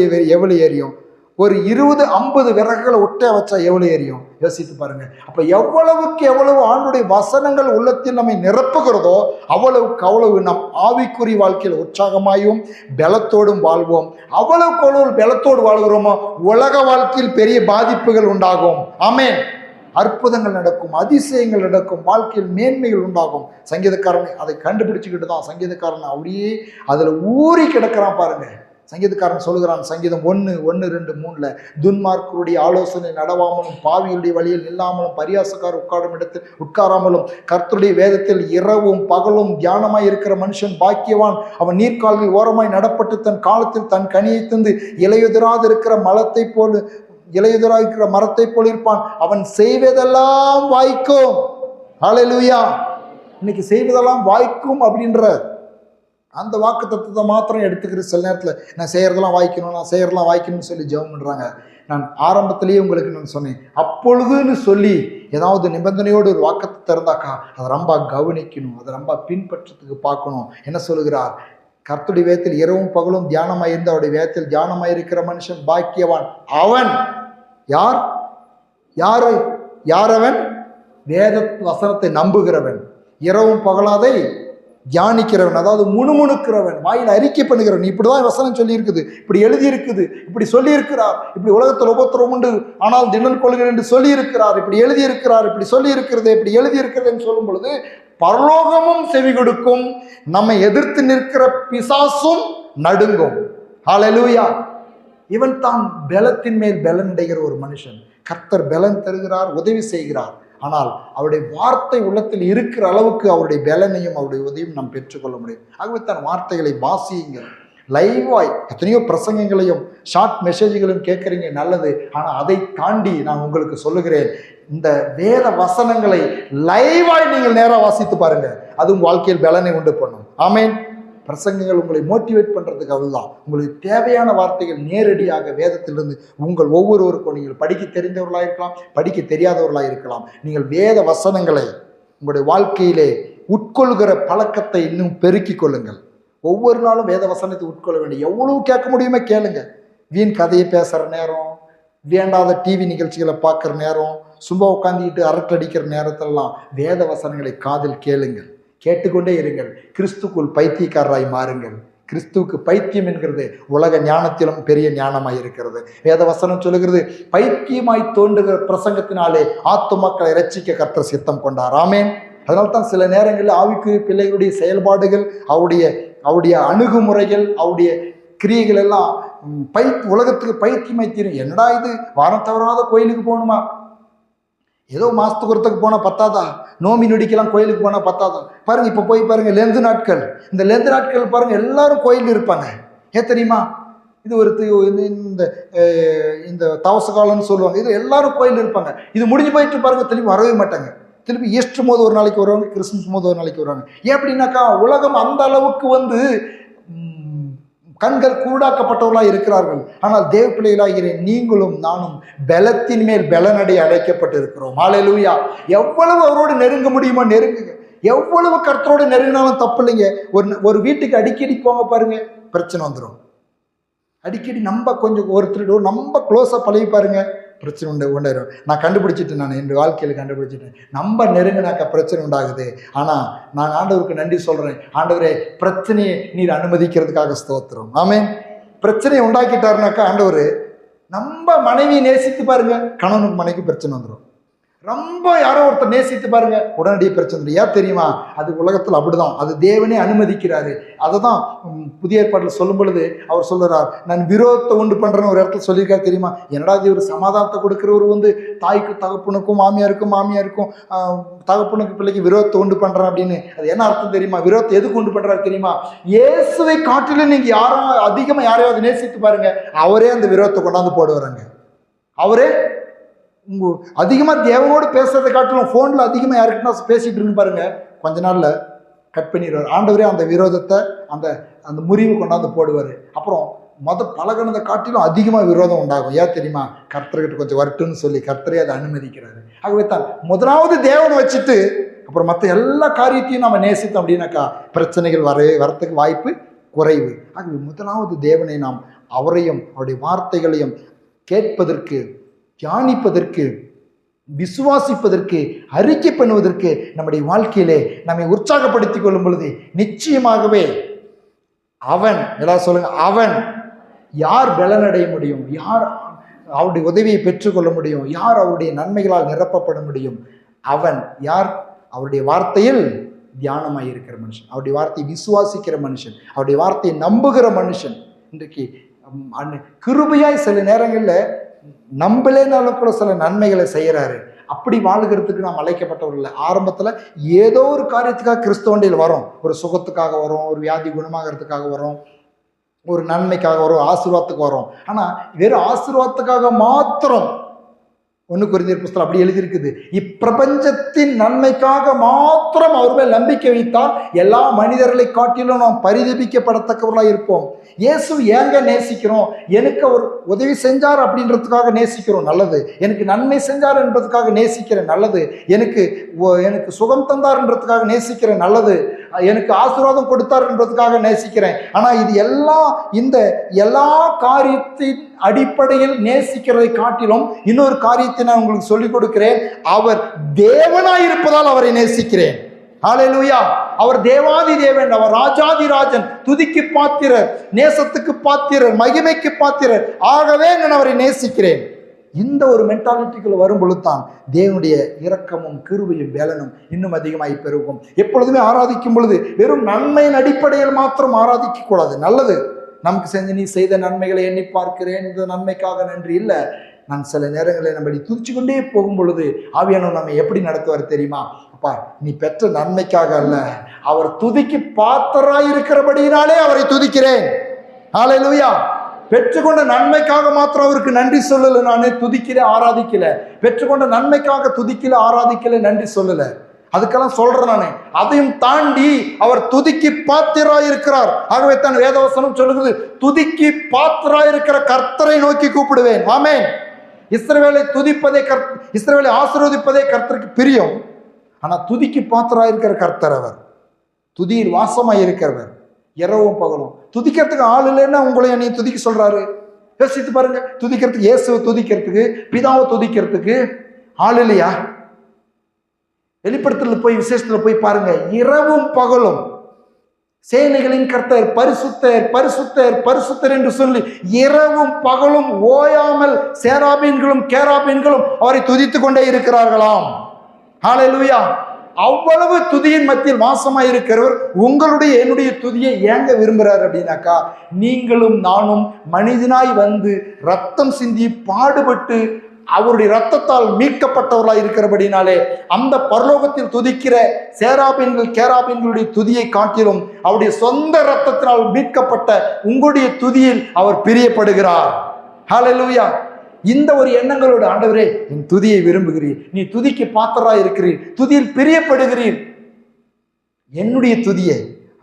எரியும், ஒரு 20-50 விறகுகளை ஒட்டை வச்சா எவ்வளோ எரியும். யோசித்து பாருங்க. அப்ப எவ்வளவுக்கு எவ்வளவு ஆண்டுடைய வசனங்கள் உள்ளத்தில் நம்மை நிரப்புகிறதோ அவ்வளவுக்கு அவ்வளவு நம் ஆவிக்குறி வாழ்க்கையில் உற்சாகமாயும் பலத்தோடும் வாழ்வோம். அவ்வளவுக்கு அவ்வளவு பலத்தோடு வாழ்கிறோமோ உலக வாழ்க்கையில் பெரிய பாதிப்புகள் உண்டாகும். ஆமென். அற்புதங்கள் நடக்கும், அதிசயங்கள் நடக்கும், வாழ்க்கையில் மேன்மைகள் உண்டாகும். சங்கீதக்காரன் அதை கண்டுபிடிச்சுக்கிட்டு தான் சங்கீதக்காரன் அப்படியே அதில் ஊறி கிடக்கிறான் பாருங்க. சங்கீதக்காரன் சொல்லுகிறான், சங்கீதம் 1:1-2-3 துன்மார்க்கருடைய ஆலோசனை நடவாமலும், பாவிகளுடைய வழியில் நில்லாமலும், பரியாசக்கார் உட்காரும் இடத்தில் உட்காராமலும், கர்த்தருடைய வேதத்தில் இரவும் பகலும் தியானமாய் இருக்கிற மனுஷன் பாக்கியவான். அவன் நீர்க்கால்கள் ஓரமாய் நடப்பட்டு தன் காலத்தில் தன் கனியை தந்து இலையுதிராது இருக்கிற மரத்தை போல் இருப்பான். அவன் செய்வதெல்லாம் வாய்க்கும். ஹல்லேலூயா. இன்னைக்கு செய்வதெல்லாம் வாய்க்கும் அப்படின்ற அந்த வாக்கு தத்துவத்தை மாத்திரம் எடுத்துக்கிற சில நேரத்தில் நான் செய்யறதெல்லாம் வாய்க்கணும்னு சொல்லி ஜெபம் பண்ணுறாங்க. நான் ஆரம்பத்திலேயே உங்களுக்கு நான் சொன்னேன், அப்பொழுதுன்னு சொல்லி ஏதாவது நிபந்தனையோடு ஒரு வாக்கத்தை திறந்தாக்கா அதை ரொம்ப கவனிக்கணும், அதை ரொம்ப பின்பற்றத்துக்கு பார்க்கணும். என்ன சொல்லுகிறார்? கர்த்தருடைய வேதத்தில் இரவும் பகலும் தியானமாயிருந்து அவருடைய வேதத்தில் தியானமாயிருக்கிற மனுஷன் பாக்கியவான். அவன் யார் அவன்? வேத வசனத்தை நம்புகிறவன், இரவும் பகலாதை தியானிக்கிறவன், அதாவது முணுமுணுக்கிறவன், வாயில் அறிக்கை பண்ணுகிறவன். இப்படிதான் வசனம் சொல்லி இருக்குது, இப்படி எழுதி இருக்குது, இப்படி சொல்லி இருக்கிறார், இப்படி உலகத்தில் உபத்திரம் உண்டு ஆனால் தினல் கொள்கிறேன் என்று சொல்லி இருக்கிறார், இப்படி எழுதி இருக்கிறார், இப்படி சொல்லி இருக்கிறது, இப்படி எழுதி இருக்கிறதுன்னு சொல்லும் பொழுது பரலோகமும் செவி கொடுக்கும், நம்மை எதிர்த்து நிற்கிற பிசாசும் நடுங்கும். ஹல்லேலூயா. இவன் தான் பலத்தின் மேல் பலன் அடைகிற ஒரு மனுஷன். கர்த்தர் பலன் தருகிறார், உதவி செய்கிறார். ஆனால் அவருடைய வார்த்தை உள்ளத்தில் இருக்கிற அளவுக்கு அவருடைய பலனையும் அவருடைய உதவியும் நாம் பெற்றுக்கொள்ள முடியும். ஆகவே தான் வார்த்தைகளை வாசியுங்கள். லைவாய் எத்தனையோ பிரசங்கங்களையும் ஷார்ட் மெசேஜ்களையும் கேட்குறீங்க, நல்லது. ஆனால் அதை தாண்டி நான் உங்களுக்கு சொல்லுகிறேன், இந்த வேத வசனங்களை லைவாய் நீங்கள் நேராக வாசித்து பாருங்க, அது உங்கள் வாழ்க்கையில் பலனை உண்டு பண்ணும். ஆமேன். பிரசங்கங்கள் உங்களை மோட்டிவேட் பண்ணுறதுக்கு அதுதான். உங்களுக்கு தேவையான வார்த்தைகள் நேரடியாக வேதத்திலிருந்து உங்கள் ஒவ்வொருவருக்கும், நீங்கள் படிக்க தெரிந்தவர்களாக இருக்கலாம், படிக்க தெரியாதவர்களாக இருக்கலாம், நீங்கள் வேத வசனங்களை உங்களுடைய வாழ்க்கையிலே உட்கொள்கிற பழக்கத்தை இன்னும் பெருக்கிக் கொள்ளுங்கள். ஒவ்வொரு நாளும் வேத வசனத்தை உட்கொள்ள வேண்டும். எவ்வளவு கேட்க முடியுமோ கேளுங்க. வீண் கதையை பேசுகிற நேரம், வேண்டாத டிவி நிகழ்ச்சிகளை பார்க்குற நேரம், சும்மா உட்காந்துக்கிட்டு அரட்டடிக்கிற நேரத்திலலாம் வேத வசனங்களை காதில் கேளுங்கள், கேட்டுக்கொண்டே இருங்கள். கிறிஸ்துக்குள் பைத்தியக்காரராய் மாறுங்கள். கிறிஸ்துவுக்கு பைத்தியம் என்கிறது உலக ஞானத்திலும் பெரிய ஞானமாய் இருக்கிறது. வேத வசனம் சொல்லுகிறது, பைத்தியமாய் தோன்றுகிற பிரசங்கத்தினாலே ஆத்துமக்களை ரட்சிக்க கர்த்தர் சித்தம் கொண்டார். ஆமென். அதனால்தான் சில நேரங்களில் ஆவிக்குரிய பிள்ளைகளுடைய செயல்பாடுகள், அவருடைய அணுகுமுறைகள், அவருடைய கிரியைகள் எல்லாம் உலகத்துக்கு பைத்தியமாய் தீரும். என்னடா இது, வாரம் தவறாத கோயிலுக்கு போகணுமா, ஏதோ மாசத்துக்கு ஒருத்தருக்கு போனால் பத்தாதா, நோம்பி நொடிக்கெல்லாம் கோயிலுக்கு போனால் பத்தாதா? பாருங்க, இப்போ போய் பாருங்க லெந்து நாட்கள், இந்த லெந்து நாட்கள் பாருங்க எல்லாரும் கோயில் இருப்பாங்க. ஏன் தெரியுமா? இது ஒரு இந்த இந்த தவச காலம்னு சொல்லுவாங்க. இது எல்லாரும் கோயில் இருப்பாங்க. இது முடிஞ்சு போயிட்டு பாருங்க, திரும்பி வரவே மாட்டாங்க. திருப்பி ஈஸ்டர் போது ஒரு நாளைக்கு வருவாங்க, கிறிஸ்துமஸ் போது ஒரு நாளைக்கு வருவாங்க. ஏன் அப்படின்னாக்கா உலகம் அந்த அளவுக்கு கண்கள் கூடாக்கப்பட்டவர்களாக இருக்கிறார்கள். ஆனால் தேவ பிள்ளைகளாகிற நீங்களும் நானும் பலத்தின் மேல் பலனடை அழைக்கப்பட்டு இருக்கிறோம். ஹல்லேலூயா. எவ்வளவு அவரோடு நெருங்க முடியுமோ நெருங்குங்க. எவ்வளவு கர்த்தரோடு நெருங்கினாலும் தப்பு இல்லைங்க. ஒரு வீட்டுக்கு அடிக்கடி போங்க பாருங்க, பிரச்சனை வந்துடும். அடிக்கடி நம்ம கொஞ்சம் ஒருத்தர் நம்ம க்ளோஸாக பழகி பாருங்க, பிரச்சனை உண்டாயிரும். நான் கண்டுபிடிச்சிட்டேன், நான் என் வாழ்க்கையில் கண்டுபிடிச்சிட்டேன். நம்ம நெருங்கினாக்கா பிரச்சனை உண்டாகுது. ஆனால் நான் ஆண்டவருக்கு நன்றி சொல்கிறேன். ஆண்டவரே, பிரச்சனையை நீர் அனுமதிக்கிறதுக்காக ஸ்தோத்திரம். ஆமென். பிரச்சனையை உண்டாக்கிட்டாருனாக்கா ஆண்டவர், நம்ம மனைவியை நேசித்து பாருங்க, கணவனுக்கு மனைவிக்கு பிரச்சனை வந்துடும். ரொம்ப யாரோ ஒருத்தர் நேசித்து பாருங்க, உடனடியே பிரச்சனை. ஏன் தெரியுமா? அது உலகத்தில் அப்படிதான். அது தேவனே அனுமதிக்கிறாரு. அதை தான் புதிய ஏற்பாட்டில் சொல்லும் பொழுது அவர் சொல்லுறார், நான் விரோதத்தை உண்டு பண்றேன்னு ஒரு இடத்துல சொல்லியிருக்காரு. தெரியுமா? என்னடா இது ஒரு சமாதானத்தை கொடுக்கிறவர் தாய்க்கு தகப்பனுக்கும் மாமியாருக்கும் தகப்பனுக்கு பிள்ளைக்கு விரோதத்தை உண்டு பண்றேன் அப்படின்னு. அது என்ன அர்த்தம் தெரியுமா? விரோதத்தை எதுக்கு உண்டு பண்றாரு தெரியுமா? இயேசுவை காட்டிலும் நீங்க அதிகமா யாரையாவது நேசித்து பாருங்க, அவரே அந்த விரோதத்தை கொண்டாந்து போடுவாங்க. அவரே அதிகமாக தேவனோடு பேசுறதை காட்டிலும் ஃபோனில் அதிகமாக யாருக்குன்னா பேசிகிட்டு இருக்கு பாருங்க, கொஞ்ச நாளில் கட் பண்ணிடுவார். ஆண்டவரே அந்த விரோதத்தை அந்த முறிவு கொண்டாந்து போடுவார். அப்புறம் பழகினதை காட்டிலும் அதிகமாக விரோதம் உண்டாகும். ஏன் தெரியுமா? கர்த்தர்கிட்ட கொஞ்சம் வரட்டுன்னு சொல்லி கர்த்தரே அதை அனுமதிக்கிறாரு. ஆகவே தான் முதலாவது தேவனை வச்சுட்டு அப்புறம் மற்ற எல்லா காரியத்தையும் நம்ம நேசித்தோம் அப்படின்னாக்கா பிரச்சனைகள் வரத்துக்கு வாய்ப்பு குறைவு. ஆகவே முதலாவது தேவனை நாம் அவரையும் அவருடைய வார்த்தைகளையும் கேட்பதற்கு, தியானிப்பதற்கு, விசுவாசிப்பதற்கு, அறிக்கை பண்ணுவதற்கு நம்முடைய வாழ்க்கையிலே நம்மை உற்சாகப்படுத்திக் கொள்ளும் பொழுது நிச்சயமாகவே அவன், எல்லாம் சொல்லுங்க, அவன் யார் பலனடைய முடியும்? யார் அவருடைய உதவியை பெற்றுக்கொள்ள முடியும்? யார் அவருடைய நன்மைகளால் நிரப்பப்பட முடியும்? அவன் யார்? அவருடைய வார்த்தையில் தியானமாய் இருக்கிற மனுஷன், அவருடைய வார்த்தையை விசுவாசிக்கிற மனுஷன், அவருடைய வார்த்தையை நம்புகிற மனுஷன். இன்றைக்கு கிருபையாய் சில நேரங்களில் நம்பலேனாலும் கூட சில நன்மைகளை செய்கிறாரு. அப்படி வாழுகிறதுக்கு நாம் அழைக்கப்பட்டவர்கள் இல்லை. ஆரம்பத்தில் ஏதோ ஒரு காரியத்துக்காக கிறிஸ்தவண்டியில் வரோம். ஒரு சுகத்துக்காக வரும், ஒரு வியாதி குணமாகிறதுக்காக வரும், ஒரு நன்மைக்காக வரும், ஆசீர்வாதத்துக்கு வரும். ஆனால் வெறும் ஆசீர்வாதத்துக்காக மாத்திரம் 1 கொரிந்தியர் புத்தகம் அப்படி எழுதியிருக்குது. இப்பிரபஞ்சத்தின் நன்மைக்காக மாத்திரம் அவர் மேல் நம்பிக்கை வைத்தால் எல்லா மனிதர்களை காட்டிலும் நாம் பரிதபிக்கப்படத்தக்கவர்களாக இருப்போம். இயேசு ஏங்க நேசிக்கிறோம்? எனக்கு அவர் உதவி செஞ்சார் அப்படின்றதுக்காக நேசிக்கிறோம், நல்லது. எனக்கு நன்மை செஞ்சார் என்பதுக்காக நேசிக்கிறேன், நல்லது. எனக்கு சுகம் தந்தார்ன்றதுக்காக நேசிக்கிறேன், நல்லது. எனக்கு ஆசீர்வாதம் கொடுத்தார் என்பதுக்காக நேசிக்கிறேன். ஆனால் இது எல்லாம் இந்த எல்லா காரியத்தின் அடிப்படையில் நேசிக்கிறதை காட்டிலும் இன்னொரு காரியத்தை நான் உங்களுக்கு சொல்லிக் கொடுக்கிறேன். அவர் தேவனாயிருப்பதால் அவரை நேசிக்கிறேன். ஹல்லேலூயா. அவர் தேவாதி தேவன், அவர் ராஜாதி ராஜன், துதிக்கு பாத்திரர், நேசத்துக்கு பாத்திரர், மகிமைக்கு பாத்திரர். ஆகவே நான் அவரை நேசிக்கிறேன். இந்த ஒரு மென்டாலிட்டிக்குள்ள வரும் பொழுது தான் தேவனுடைய இரக்கமும் கிருபையும் வேலனும் இன்னும் அதிகமாகி பெருகும். எப்பொழுதுமே ஆராதிக்கும் பொழுது வெறும் நன்மையின் அடிப்படையில் மாத்திரம் ஆராதிக்க கூடாது. நல்லது, நமக்கு செஞ்சு நீ செய்த நன்மைகளை எண்ணி பார்க்கிறேன், இந்த நன்மைக்காக நன்றி இல்லை. நான் சில நேரங்களில் நம்ம துதிச்சு கொண்டே போகும் பொழுது ஆவியானவர் நம்ம எப்படி நடத்துவார் தெரியுமா? அப்பா, நீ பெற்ற நன்மைக்காக அல்ல, அவர் துதிக்கு பாத்திரராய் இருக்கிறபடியினாலே அவரை துதிக்கிறேன். ஹல்லேலூயா. பெற்றுக்கொண்ட நன்மைக்காக மாத்திரம் அவருக்கு நன்றி சொல்லலை. நானே துதிக்கல, ஆராதிக்கல. பெற்றுக்கொண்ட நன்மைக்காக துதிக்கல, ஆராதிக்கல, நன்றி சொல்லல. அதுக்கெல்லாம் சொல்றேன் நானே. அதையும் தாண்டி அவர் துதிக்கு பாத்திராய் இருக்கிறார். ஆகவே தான் வேதவசனம் சொல்லுகிறது, துதிக்கு பாத்திராய் இருக்கிற கர்த்தரை நோக்கி கூப்பிடுவேன். ஆமென். இஸ்ரவேலை துதிப்பதே இஸ்ரவேலை ஆசீர்வதிப்பதே கர்த்தருக்கு பிரியம். ஆனா துதிக்கு பாத்திராய் இருக்கிற கர்த்தர் அவர், துதியில் வாசமாய் இருக்கிறவர். இரவும் பகலும் துதிக்கிறதுக்கு ஆள் இல்லைன்னா உங்களை நீ துதிக்க சொல்றாரு. யோசித்து பாருங்க. துதிக்கிறதுக்கு, இயேசுவை துதிக்கிறதுக்கு, பிதாவை துதிக்கிறதுக்கு ஆள் இல்லையா? வெளிப்படுத்தல போய், விசேஷத்துல போய் பாருங்க, இரவும் பகலும் சேனைகளின் கர்த்தர் பரிசுத்தர் பரிசுத்தர் பரிசுத்தர் என்று சொல்லி இரவும் பகலும் ஓயாமல் சேராபீன்களும் கேராபீன்களும் அவரை துதித்து கொண்டே இருக்கிறார்களாம். ஹல்லேலூயா. அவ்வளவு துதியின் மத்தியில் வாசமாய் இருக்கிறவர் உங்களுடைய என்னுடைய துதியை ஏங்க விரும்புகிறார் அப்படின்னாக்கா, நீங்களும் நானும் மனிதனாய் வந்து ரத்தம் சிந்தி பாடுபட்டு அவருடைய இரத்தத்தால் மீட்கப்பட்டவர்களாக இருக்கிறபடினாலே அந்த பரலோகத்தில் துதிக்கிற சேராபீன்கள் கேராபீன்களுடைய துதியை காட்டிலும் அவருடைய சொந்த இரத்தத்தினால் மீட்கப்பட்ட உங்களுடைய துதியில் அவர் பிரியப்படுகிறார். ஹல்லேலூயா. இந்த ஒரு எண்ணங்களோடு, ஆண்டவரே என் துதியை விரும்புகிறீர், நீ துதிக்கு பாத்திரராய் இருக்கிறீர், துதியில் பிரியப்படுகிறீர், என்னுடைய துதியை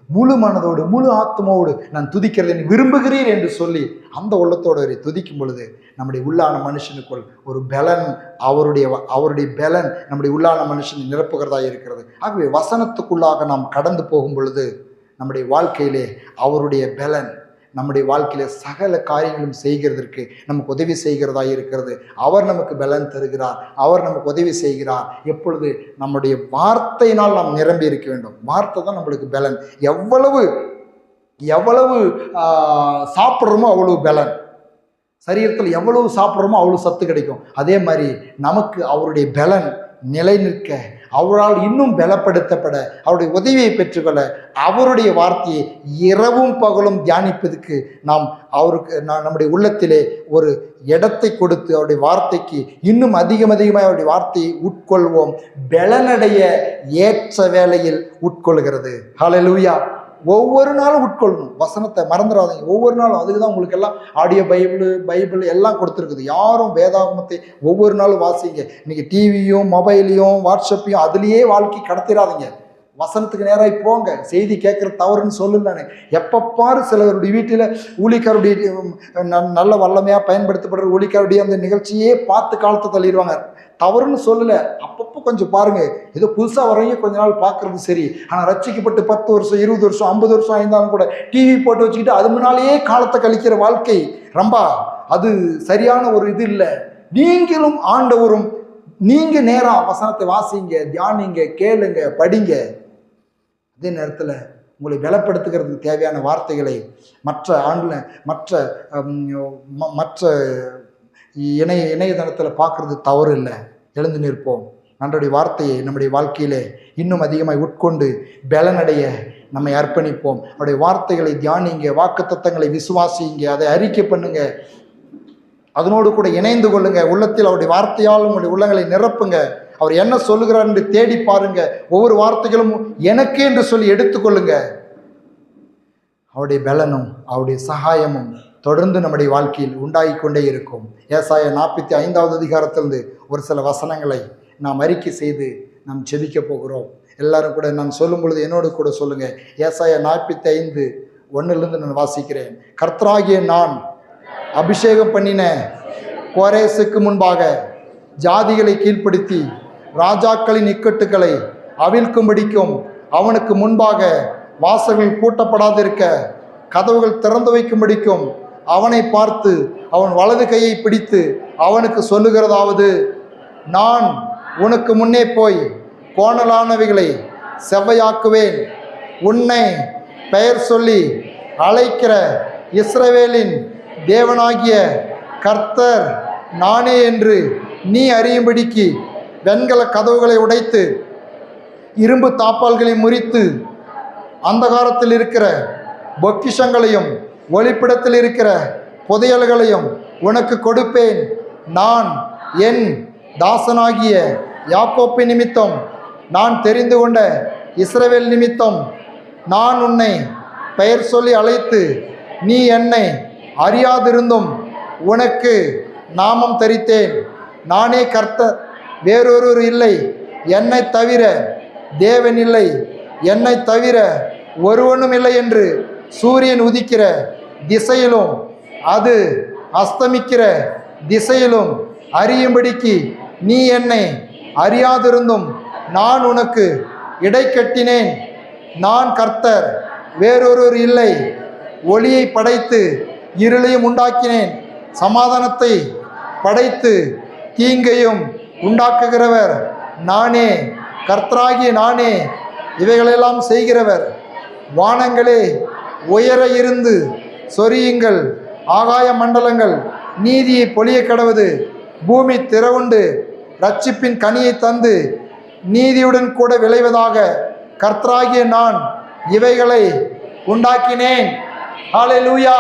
முழு மனதோடு முழு ஆத்மாவோடு நான் துதிக்கிறதை நீ விரும்புகிறீர் என்று சொல்லி அந்த உள்ளத்தோடு அவரை துதிக்கும் பொழுது நம்முடைய உள்ளான மனுஷனுக்குள் ஒரு பலன், அவருடைய பலன் நம்முடைய உள்ளான மனுஷனை நிரப்புகிறதா இருக்கிறது. ஆகவே வசனத்துக்குள்ளாக நாம் கடந்து போகும் பொழுது நம்முடைய வாழ்க்கையிலே அவருடைய பலன் நம்முடைய வாழ்க்கையில சகல காரியங்களும் செய்கிறதற்கு நமக்கு உதவி செய்கிறதா இருக்கிறது. அவர் நமக்கு பலன் தருகிறார், அவர் நமக்கு உதவி செய்கிறார். எப்பொழுது நம்முடைய வார்த்தையினால் நாம் நிரம்பி இருக்க வேண்டும். வார்த்தை தான் நம்மளுக்கு பலன். எவ்வளவு சாப்பிட்றோமோ அவ்வளவு பலன். சரீரத்தில் எவ்வளவு சாப்பிட்றோமோ அவ்வளவு சத்து கிடைக்கும். அதே மாதிரி நமக்கு அவருடைய பலன் நிலை நிற்க, அவரால் இன்னும் பலப்படுத்தப்பட, அவருடைய உதவியை பெற்றுக்கொள்ள அவருடைய வார்த்தையை இரவும் பகலும் தியானிப்பதற்கு நாம் நம்முடைய உள்ளத்திலே ஒரு இடத்தை கொடுத்து அவருடைய வார்த்தைக்கு இன்னும் அதிகமாக அவருடைய வார்த்தையை உட்கொள்வோம். பலனடைய ஏற்ற வேளையில் உட்கொள்கிறது. ஹல்லேலூயா. ஒவ்வொரு நாளும் உட்கொள்ளணும். வசனத்தை மறந்துடாதீங்க. ஒவ்வொரு நாளும். அதுக்கு தான் உங்களுக்கு எல்லாம் ஆடியோ பைபிள் எல்லாம் கொடுத்துருக்குது. யாரும் வேதாகமத்தை ஒவ்வொரு நாளும் வாசிங்க. இன்னைக்கு டிவியும் மொபைலையும் வாட்ஸ்அப்பையும் அதுலேயே வாழ்க்கை கடத்திடாதீங்க. வசனத்துக்கு நேராக போங்க. செய்தி கேட்குற தவறுன்னு சொல்லுங்க. நான் எப்போ பாரு சிலருடைய வீட்டில் ஊழிக்காருடைய நல்ல வல்லமையாக பயன்படுத்தப்படுற ஊழிக்காருடைய அந்த நிகழ்ச்சியே பார்த்து காலத்தை தள்ளிடுவாங்க. தவறுன்னு சொல்லலை, அப்பப்போ கொஞ்சம் பாருங்க. ஏதோ புதுசாக வரவங்க கொஞ்ச நாள் பார்க்குறது சரி. ஆனால் ரட்சிக்கப்பட்டு 10 வருஷம் 20 வருஷம் 50 வருஷம் ஆயிருந்தாலும் கூட டிவி போட்டு வச்சுக்கிட்டு அது முன்னாலேயே காலத்தை கழிக்கிற வாழ்க்கை ரொம்ப அது சரியான ஒரு இது இல்லை. நீங்களும் ஆண்டவரும் நீங்கள் நேராக வசனத்தை வாசிங்க, தியானிங்க, கேளுங்க, படிங்க. அதே நேரத்தில் உங்களை பலப்படுத்துகிறதுக்கு தேவையான வார்த்தைகளை மற்ற இணையதளத்தில் பார்க்குறது தவறு இல்லை. எழுந்து நிற்போம். ஆண்டவருடைய வார்த்தையை நம்முடைய வாழ்க்கையிலே இன்னும் அதிகமாக உட்கொண்டு பலனடைய நம்மை அர்ப்பணிப்போம். அவருடைய வார்த்தைகளை தியானிங்க, வாக்குத்தத்தங்களை விசுவாசிங்க, அதை அறிக்கை பண்ணுங்க, அதனோடு கூட இணைந்து கொள்ளுங்க. உள்ளத்தில் அவருடைய வார்த்தையால் உங்களுடைய உள்ளங்களை நிரப்புங்க. அவர் என்ன சொல்லுகிறார் என்று தேடி பாருங்க. ஒவ்வொரு வார்த்தைகளும் எனக்கு என்று சொல்லி எடுத்துக்கொள்ளுங்க. அவருடைய பலனும் அவருடைய சகாயமும் தொடர்ந்து நம்முடைய வாழ்க்கையில் உண்டாகி கொண்டே இருக்கும். ஏசாயா 45வது அதிகாரத்திலிருந்து ஒரு சில வசனங்களை நாம் அறிக்கை செய்து நாம் ஜெபிக்க போகிறோம். எல்லாரும் கூட நான் சொல்லும் பொழுது என்னோடு கூட சொல்லுங்க. ஏசாயா 45:1 நான் வாசிக்கிறேன். கர்த்தராகிய நான் அபிஷேகம் பண்ணின கோரேசுக்கு முன்பாக ஜாதிகளை கீழ்ப்படுத்தி ராஜாக்களின் இக்கட்டுகளை அவிழ்க்கும்படிக்கும் அவனுக்கு முன்பாக வாசல்கள் பூட்டப்படாதிருக்க கதவுகள் திறந்து வைக்கும்படிக்கும் அவனை பார்த்து அவன் வலது கையை பிடித்து அவனுக்கு சொல்லுகிறதாவது, நான் உனக்கு முன்னே போய் கோணலானவைகளை செவ்வையாக்குவேன். உன்னை பெயர் சொல்லி அழைக்கிற இஸ்ரவேலின் தேவனாகிய கர்த்தர் நானே என்று நீ அறியும்படிக்கு வெண்கல கதவுகளை உடைத்து இரும்பு தாப்பால்களை முறித்து அந்தகாரத்தில் இருக்கிற பொக்கிஷங்களையும் ஒளிப்பிடத்தில் இருக்கிற புதையல்களையும் உனக்கு கொடுப்பேன். நான் என் தாசனாகிய யாக்கோப்பு நிமித்தம், நான் தெரிந்து கொண்ட இஸ்ரவேல் நிமித்தம் நான் உன்னை பெயர் சொல்லி அழைத்து நீ என்னை அறியாதிருந்தும் உனக்கு நாமம் தரித்தேன். நானே கர்த்தர், வேறொரு இல்லை. என்னை தவிர தேவன் இல்லை, என்னை தவிர ஒருவனும் இல்லை என்று சூரியன் உதிக்கிற திசையிலும் அது அஸ்தமிக்கிற திசையிலும் அறியும்படிக்கு நீ என்னை அறியாதிருந்தும் நான் உனக்கு இடைக்கட்டினேன். நான் கர்த்தர், வேறொரு இல்லை. ஒளியை படைத்து இருளையும் உண்டாக்கினேன். சமாதானத்தை படைத்து தீங்கையும் உண்டாக்குகிறவர் நானே, கர்த்தராகிய நானே இவைகளெல்லாம் செய்கிறவர். வானங்களே உயர இருந்து சொரியுங்கள், ஆகாய மண்டலங்கள் நீதியை பொழிய கடவது. பூமி திறவுண்டு இரட்சிப்பின் கனியை தந்து நீதியுடன் கூட விளைவதாக. கர்த்தராகிய நான் இவைகளை உண்டாக்கினேன். ஹல்லேலூயா.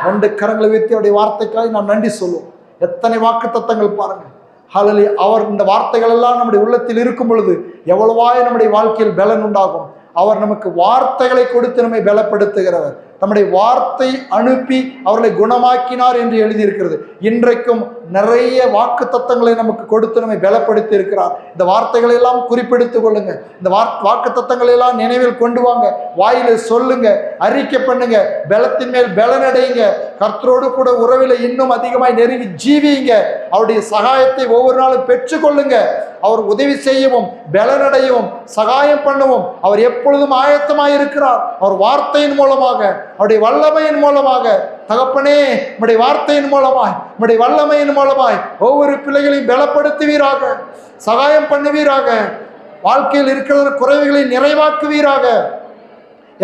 2 கரங்களை உயர்த்தி அவருடைய வார்த்தைக்காக நாம் நன்றி சொல்லுவோம். எத்தனை வாக்குத்தத்தங்கள் பாருங்க. ஹல்லேலூயா. அவர் இந்த வார்த்தைகள் எல்லாம் நம்முடைய உள்ளத்தில் இருக்கும் பொழுது எவ்வளவாய் நம்முடைய வாழ்க்கையில் பலன் உண்டாகும். அவர் நமக்கு வார்த்தைகளை கொடுத்து நம்மை பலப்படுத்துகிறவர். நம்முடைய வார்த்தை அனுப்பி அவர்களை குணமாக்கினார் என்று எழுதியிருக்கிறது. இன்றைக்கும் நிறைய வாக்கு தத்தங்களை நமக்கு கொடுத்து நம்மை பலப்படுத்தி இருக்கிறார். இந்த வார்த்தைகளை எல்லாம் குறிப்பெடுத்துக் கொள்ளுங்க. இந்த வாக்கு தத்தங்களை எல்லாம் நினைவில் கொண்டு வாங்க. வாயில சொல்லுங்க, அறிக்கை பண்ணுங்க, பலத்தின் மேல் பலனடையுங்க. கர்த்தரோடு கூட உறவில் இன்னும் அதிகமாய் நெருங்கி ஜீவியுங்க. அவருடைய சகாயத்தை ஒவ்வொரு நாளும் பெற்றுக்கொள்ளுங்க. அவர் உதவி செய்யவும் பலனடையவும் சகாயம் பண்ணவும் அவர் எப்பொழுதும் ஆயத்தமாய் இருக்கிறார். அவர் வார்த்தையின் மூலமாக, அவருடைய வல்லமையின் மூலமாக, தகப்பனே உம்முடைய வார்த்தையின் மூலமாய், உம்முடைய வல்லமையின் மூலமாய் ஒவ்வொரு பிள்ளைகளையும் பலப்படுத்துவீராக, சகாயம் பண்ணுவீராக, வாழ்க்கையில் இருக்கிற குறைவுகளை நிறைவாக்குவீராக,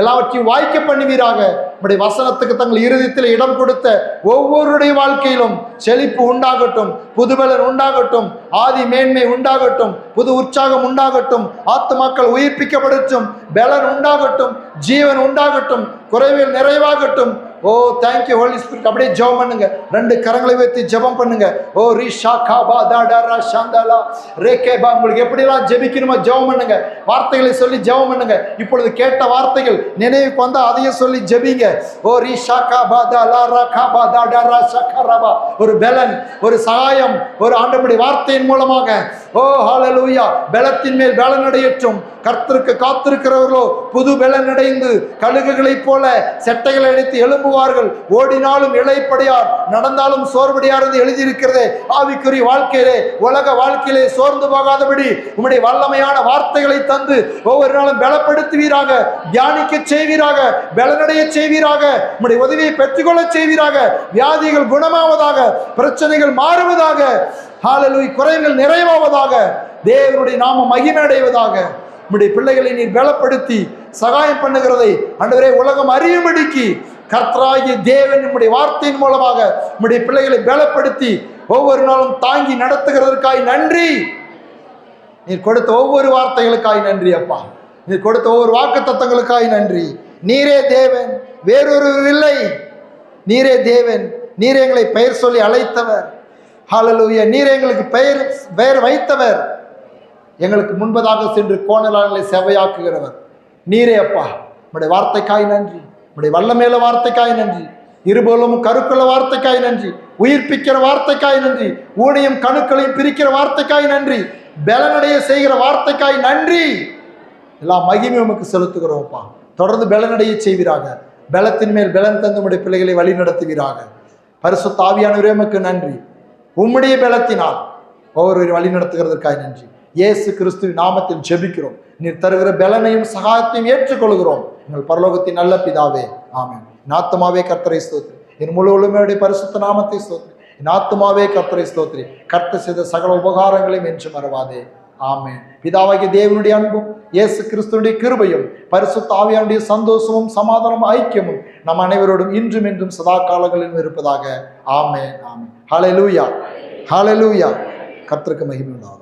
எல்லாவற்றையும் வாய்க்க பண்ணுவீராக. உம்முடைய வசனத்துக்கு தங்கள் இருதயத்தில் இடம் கொடுத்த ஒவ்வொருடைய வாழ்க்கையிலும் செழிப்பு உண்டாகட்டும், புதுபலன் உண்டாகட்டும், ஆதி மேன்மை உண்டாகட்டும், புது உற்சாகம் உண்டாகட்டும், ஆத்துமாக்கள் உயிர்ப்பிக்கப்படட்டும், பலன் உண்டாகட்டும், ஜீவன் உண்டாகட்டும், குறைவில் நிறைவாகட்டும். ஓ தேங்க்யூ ஹோலி ஸ்பிரிட். அப்படியே ஜெபம் பண்ணுங்க. 2 கரங்களை வைத்து ஜெபம் பண்ணுங்க. ஓ ரிஷா காபா தாடா ஷாந்தாலா ரேகேபா. உங்களுக்கு எப்படிலாம் ஜெபிக்கணுமோ ஜெபம் பண்ணுங்க. வார்த்தைகளை சொல்லி ஜெபம் பண்ணுங்க. இப்பொழுது கேட்ட வார்த்தைகள் நினைவுக்கு வந்தா அதையும் சொல்லி ஜெபிங்க. ஓ ரிஷா காபா தாலா காபா தாடா ஷக்கரபா. ஒரு பலன், ஒரு சகாயம், ஒரு ஆண்டவருடைய வார்த்தையின் மூலமாக ஓ ஹல்லேலூயா பலத்தின் மேல் பலன் அடையட்டும். கர்த்தருக்கு காத்திருக்கிறவர்களோ புது பலன் அடைந்து கழுகுகளைப் போல செட்டைகளை அடித்து எழும்புவார்கள். ஓடினாலும் இளைப்படையார், நடந்தாலும் சோர்வடையார் என்று எழுதியிருக்கிறதே. ஆவிக்குரிய வாழ்க்கையிலே, உலக வாழ்க்கையிலே சோர்ந்து போகாதபடி உம்முடைய வல்லமையான வார்த்தைகளை தந்து ஒவ்வொரு நாளும் பலப்படுத்துவீராக, தியானிக்க செய்வீராக, பலனடைய செய்வீராக, உம்முடைய உதவியை பெற்றுக்கொள்ள செய்வீராக. வியாதிகள் குணமாவதாக, பிரச்சனைகள் மாறுவதாக, ஹல்லேலூயா குறைகள் நிறைவாவதாக, தேவனுடைய நாமம் மகிமை அடைவதாக. உம்முடைய பிள்ளைகளை நீர் பலப்படுத்தி சகாயம் பண்ணுகிறதை ஆண்டவரே உலகம் அறியும்படிக்கு கர்த்தராகிய தேவன் நம்முடைய வார்த்தையின் மூலமாக உம்முடைய பிள்ளைகளை பலப்படுத்தி ஒவ்வொரு நாளும் தாங்கி நடத்துகிறதற்காய் நன்றி. நீர் கொடுத்த ஒவ்வொரு வார்த்தைகளுக்காய் நன்றி அப்பா. நீர் கொடுத்த ஒவ்வொரு வாக்கு தத்தங்களுக்காய் நன்றி. நீரே தேவன், வேறொரு இல்லை. நீரே தேவன், நீரே எங்களை பெயர் சொல்லி அழைத்தவர். ஹல்லேலூயா. நீரே எங்களுக்கு பெயர் வைத்தவர். எங்களுக்கு முன்பதாக சென்று கோணலாங்களை செவையாக்குகிறவர் நீரே அப்பா. உம்முடைய வார்த்தைக்காய் நன்றி. உம்முடைய வல்லமேல வார்த்தைக்காய் நன்றி. இருபோலும் கருக்குள்ள வார்த்தைக்காய் நன்றி. உயிர்ப்பிக்கிற வார்த்தைக்காய் நன்றி. ஊனையும் கணுக்களையும் பிரிக்கிற வார்த்தைக்காய் நன்றி. பலனடைய செய்கிற வார்த்தைக்காய் நன்றி. எல்லா மகிமையும் உமக்கு செலுத்துகிறோம்ப்பா. தொடர்ந்து பலனடைய செய்வீராக. பலத்தின் மேல் பலன் தந்து உம்முடைய பிள்ளைகளை வழி நடத்துவீராக. பரிசுத்த ஆவியானவரே உமக்கு நன்றி. உம்முடைய பலத்தினால் ஒவ்வொரு வழி நடத்துகிறதற்காய் நன்றி. இயேசு கிறிஸ்துவின் நாமத்தில் ஜெபிக்கிறோம். நீர் தருகிற பலனையும் சகாயத்தையும் ஏற்றுக்கொள்கிறோம். எங்கள் பரலோகத்தின் நல்ல பிதாவே, ஆமென். என் ஆத்துமாவே கர்த்தரை ஸ்தோத்திரி, என் முழு உலகமே பரிசுத்த நாமத்தை ஸ்தோத்திரி. என் ஆத்துமாவே கர்த்தரை ஸ்தோத்திரி, கர்த்தர் செய்த சகல உபகாரங்களையும் என்று மறவாதே, ஆமென். பிதாவாகிய தேவனுடைய அன்பும் இயேசு கிறிஸ்துவினுடைய கிருபையும் பரிசுத்த ஆவியானுடைய சந்தோஷமும் சமாதானமும் ஐக்கியமும் நம் அனைவரோடும் இன்றும் என்றும் சதா காலங்களிலும் இருப்பதாக, ஆமென், ஆமென். ஹல்லேலூயா, ஹல்லேலூயா. கர்த்தருக்கு மகிமை உண்டாகும்.